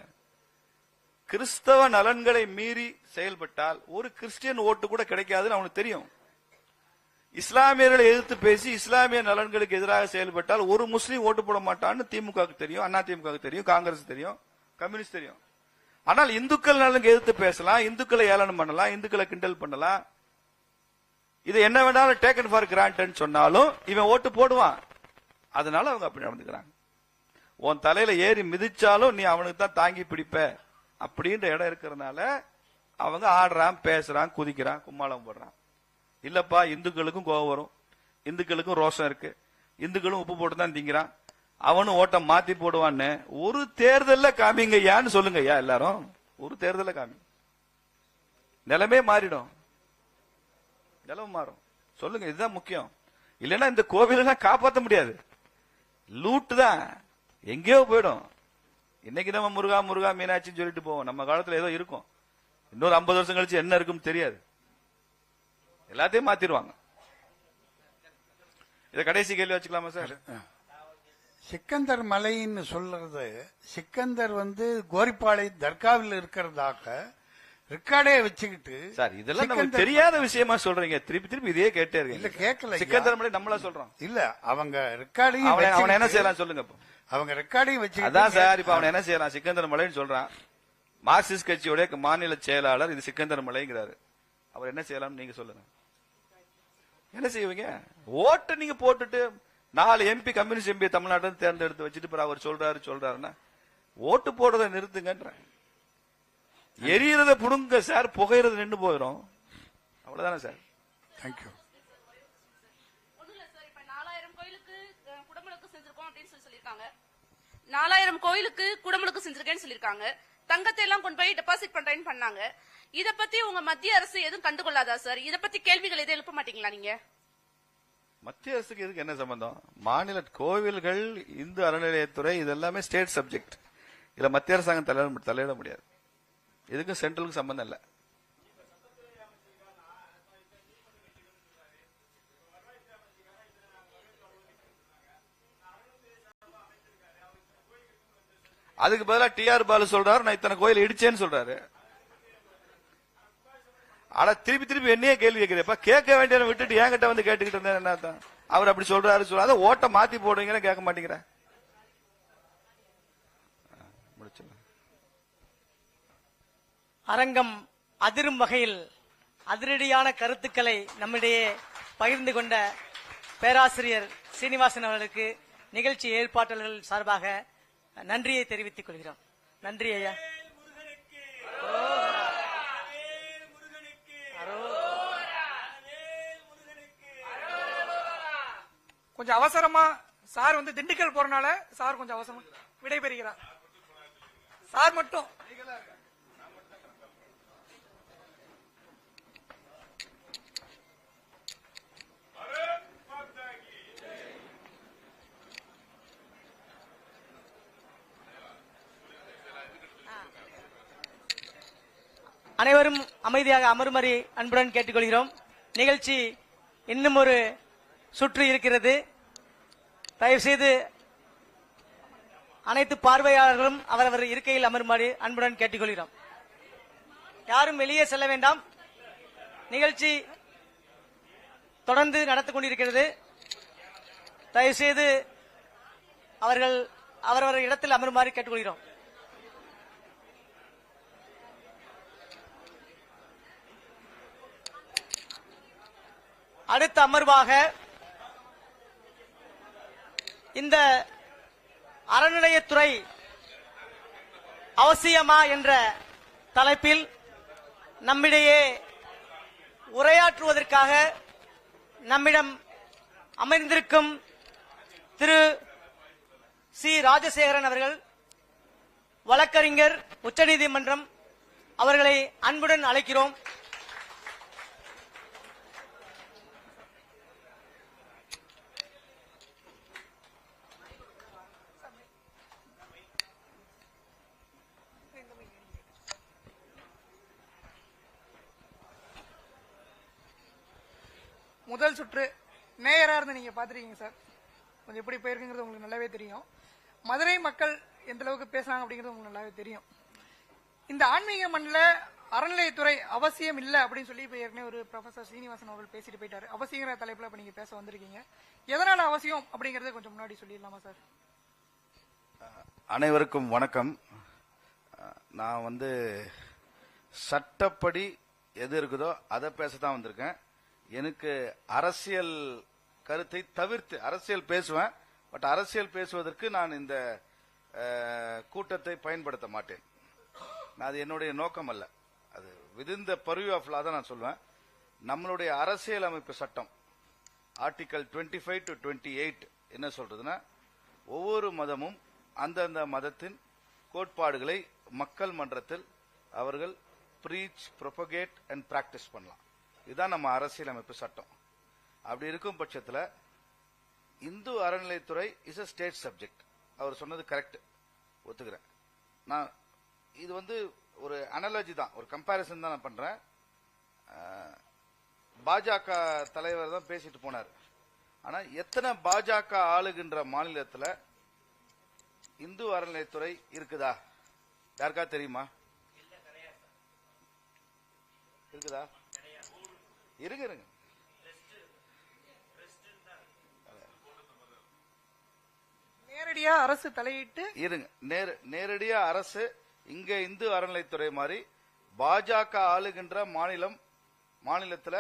கிறிஸ்தவ நலன்களை மீறி செயல்பட்டால் ஒரு கிறிஸ்டியன் ஓட்டு கூட கிடைக்காதுன்னு அவனுக்கு தெரியும். இஸ்லாமியர்களை எதிர்த்து பேசி இஸ்லாமிய நலன்களுக்கு எதிராக செயல்பட்டால் ஒரு முஸ்லீம் ஓட்டு போட மாட்டான்னு திமுக தெரியும், அண்ணா திமுக தெரியும், காங்கிரஸ் தெரியும், கம்யூனிஸ்ட் தெரியும். ஆனால் இந்துக்கள் நலனுக்கு எதிர்த்து பேசலாம், இந்துக்களை ஏளனம் பண்ணலாம், இந்துக்களை கிண்டல் பண்ணலாம். இது என்ன வேணாலும் டேக்கன் ஃபார் கிராண்டட் சொன்னாலும் இவன் ஓட்டு போடுவான். அதனால அவங்க அப்படி நடந்துக்கிறாங்க. உன் தலையில ஏறி மிதிச்சாலும் நீ அவனுக்கு தான் தாங்கி பிடிப்ப அப்படின்ற இடம் இருக்கிறதுனால அவங்க ஆடுறான், பேசுறான், குதிக்கிறான், கும்மாளம் போடுறான். இல்லப்பா இந்துக்களுக்கும் கோபம் வரும், இந்துக்களுக்கும் ரோஷம் இருக்கு, இந்துக்களும் உப்பு போட்டு தான் திங்கிறான், அவனும் ஓட்டம் மாத்தி போடுவான்னு ஒரு தேர்தல்ல காமிங்க யான்னு சொல்லுங்க ஐயா. எல்லாரும் ஒரு தேர்தல்ல காமி, நிலைமை மாறிடும், நிலைமை மாறும். சொல்லுங்க, இதுதான் முக்கியம். இல்லைன்னா இந்த கோவிலெல்லாம் காப்பாற்ற முடியாது, லூட்டு தான் எங்கேயோ போயிடும். இன்னைக்கு நம்ம முருகா முருகா மீனாட்சின்னு சொல்லிட்டு போவோம், நம்ம காலத்துல ஏதோ இருக்கும், இன்னொரு 50 வருஷம் கழிச்சு என்ன இருக்குன்னு தெரியாது, எல்லாத்தையும் மாத்திடுவாங்க. இத கடைசி கேள்வி வச்சுக்கலாமா சார்? சிக்கந்தர் மலைன்னு சொல்றது, சிக்கந்தர் கோரிப்பாளை தர்காவில் இருக்கிறதாக ரெக்கார்டே வச்சுக்கிட்டு சார், இதெல்லாம் நமக்கு தெரியாத விஷயமா சொல்றீங்க, திருப்பி திருப்பி இதே கேட்டே இருக்கீங்க. இல்ல கேட்கல, சிக்கந்தர் மலை நம்மளா சொல்றோம். இல்ல அவங்க ரெக்கார்டையும் அவன் என்ன செய்யலாம் சொல்லுங்க. அவங்க ரெக்கார்டையும் வச்சு அதான் சார், இப்ப அவன் என்ன செய்யலாம், சிக்கந்தர் மலைன்னு சொல்றான், மார்க்சிஸ்ட் கட்சியோட மாநில செயலாளர் இது சிக்கந்தர் மலைங்கிறாரு, அவர் என்ன செய்யலாம் நீங்க சொல்லுங்க. என்ன செய்வீங்க? ஓட்டு நீங்க போட்டுட்டு 4 எம்பி கம்யூனிஸ்ட் எம்பி தமிழ்நாட்டில் தேர்ந்தெடுத்து வச்சுட்டு அவர் சொல்றாருன்னா ஓட்டு போடுறதை நிறுத்துங்கன்ற. எரியறத புடுங்க சார், புகையிறது நின்று போயிடும், அவ்வளவுதானே சார். தேங்க்யூ. 4000 கோயிலுக்கு குடமுழுக்கு செஞ்சிருக்கோம் அப்படின்னு சொல்லிருக்காங்க. 4000 கோயிலுக்கு குடமுழுக்கு செஞ்சிருக்கேன்னு சொல்லிருக்காங்க. தங்கத்தை எல்லாம் கொண்டு போய் டெபாசிட் பண்றேன்னு பண்ணாங்க. இத பத்தி உங்க மத்திய அரசு எதுவும் கண்டுகொள்ளாதா சார்? இத பத்தி கேள்விகள் எதுவும் எழுப்ப மாட்டீங்களா நீங்க? மத்திய அரசுக்கு இதுக்கு என்ன சம்பந்தம்? மாநில கோவில்கள், இந்து அறநிலையத்துறை இதெல்லாமே ஸ்டேட் சப்ஜெக்ட். இதுல மத்திய அரசாங்கம் தலையிட முடியாது. இதுக்கு சென்ட்ரலுக்கு சம்பந்தம் இல்ல. அதுக்கு பதிலா டிஆர் பாலு சொல்றாரு நான் இத்தனை கோயில் இடிச்சேன்னு சொல்றாரு. ஆனா திருப்பி என்னையே கேள்வி கேட்கிறப்ப கேட்க வேண்டிய விட்டுட்டு என்கிட்ட வந்து கேட்டுக்கிட்டு இருந்தேன். என்ன அவர் அப்படி சொல்றாரு சொல்றாரு, ஓட்ட மாத்தி போடுவீங்கன்னு கேட்க மாட்டேங்கிற. அரங்கம் அதிரும் வகையில் அதிரடியான கருத்துக்களை நம்மிடையே பகிர்ந்து கொண்ட பேராசிரியர் சீனிவாசன் அவர்களுக்கு நிகழ்ச்சி ஏற்பாட்டாளர்கள் சார்பாக நன்றியை தெரிவித்துக் கொள்கிறோம். நன்றி ஐயா. கொஞ்சம் அவசரமா சார் வந்து திண்டுக்கல் போறனால சார் கொஞ்சம் அவசரமா விடைபெறுகிறார். சார் மட்டும் அனைவரும் அமைதியாக அமருமாறு அன்புடன் கேட்டுக்கொள்கிறோம். நிகழ்ச்சி இன்னும் ஒரு சுற்று இருக்கிறது. தயவு செய்து அனைத்து பார்வையாளர்களும் அவரவர் இருக்கையில் அமருமாறு அன்புடன் கேட்டுக்கொள்கிறோம். யாரும் வெளியே செல்ல வேண்டாம். நிகழ்ச்சி தொடர்ந்து நடந்து கொண்டிருக்கிறது. தயவு செய்து அவர்கள் அவரவர் இடத்தில் அமருமாறு கேட்டுக்கொள்கிறோம். அடுத்த அமர்வாக இந்த அறநிலையத்துறை அவசியமா என்ற தலைப்பில் நம்மிடையே உரையாற்றுவதற்காக நம்மிடம் அமர்ந்திருக்கும் திரு சி ராஜசேகரன் அவர்கள், வழக்கறிஞர், உச்சநீதிமன்றம், அவர்களை அன்புடன் அழைக்கிறோம். முதல் சுற்று நேயரா இருந்து நீங்க பாத்துருக்கீங்க சார். கொஞ்சம் எப்படி போயிருக்குங்கிறது உங்களுக்கு நல்லாவே தெரியும். மதுரை மக்கள் எந்த அளவுக்கு பேசுறாங்க அப்படிங்கிறது உங்களுக்கு நல்லாவே தெரியும். இந்த ஆன்மீக மண்ணில் அறநிலையத்துறை அவசியம் இல்லை அப்படின்னு சொல்லி இப்ப ஏற்கனவே ஒரு ப்ரொஃபசர் சீனிவாசன் அவர்கள் பேசிட்டு போயிட்டாரு. அவசியங்கிற தலைப்புல இப்ப நீங்க பேச வந்திருக்கீங்க. எதனால அவசியம் அப்படிங்கறத கொஞ்சம் முன்னாடி சொல்லிடலாமா சார்? அனைவருக்கும் வணக்கம். நான் வந்து சட்டப்படி எது இருக்குதோ அதை பேசத்தான் வந்திருக்கேன். எனக்கு அரசியல் கருத்தை தவிர்த்து அரசியல் பேசுவேன். பட் அரசியல் பேசுவதற்கு நான் இந்த கூட்டத்தை பயன்படுத்த மாட்டேன். அது என்னுடைய நோக்கம் அல்ல. அது within the purview of law தான் நான் சொல்லுவேன். நம்மளுடைய அரசியல் அமைப்பு சட்டம் ஆர்டிகல் 25 to 28 என்ன சொல்றதுன்னா, ஒவ்வொரு மதமும் அந்தந்த மதத்தின் கோட்பாடுகளை மக்கள் மன்றத்தில் அவர்கள் பிரீச், ப்ரொபகேட் அண்ட் பிராக்டிஸ் பண்ணலாம். இதுதான் நம்ம அரசியலமைப்பு சட்டம். அப்படி இருக்கும் பட்சத்தில் இந்து அறநிலையத்துறை இஸ் a ஸ்டேட் சப்ஜெக்ட். அவர் சொன்னது கரெக்ட், ஒத்துக்கிறேன். நான் இது வந்து ஒரு அனாலஜி தான், ஒரு கம்பாரிசன் தான் நான் பண்றேன். பாஜக தலைவர் தான் பேசிட்டு போனார். ஆனா எத்தனை பாஜக ஆளுகின்ற மாநிலத்தில் இந்து அறநிலையத்துறை இருக்குதா? யாருக்கா தெரியுமா? இருக்குதா? இருங்க, நேரடியா அரசு தலையிட்டு இருங்க. நேரடியா அரசு இங்க இந்து அறநிலைத்துறை மாதிரி பாஜக ஆளுகின்ற மாநிலத்துல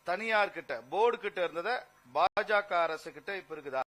தனியார் கிட்ட போர்டு கிட்ட இருந்தத பாஜக அரசு கிட்ட இப்ப இருக்குதா?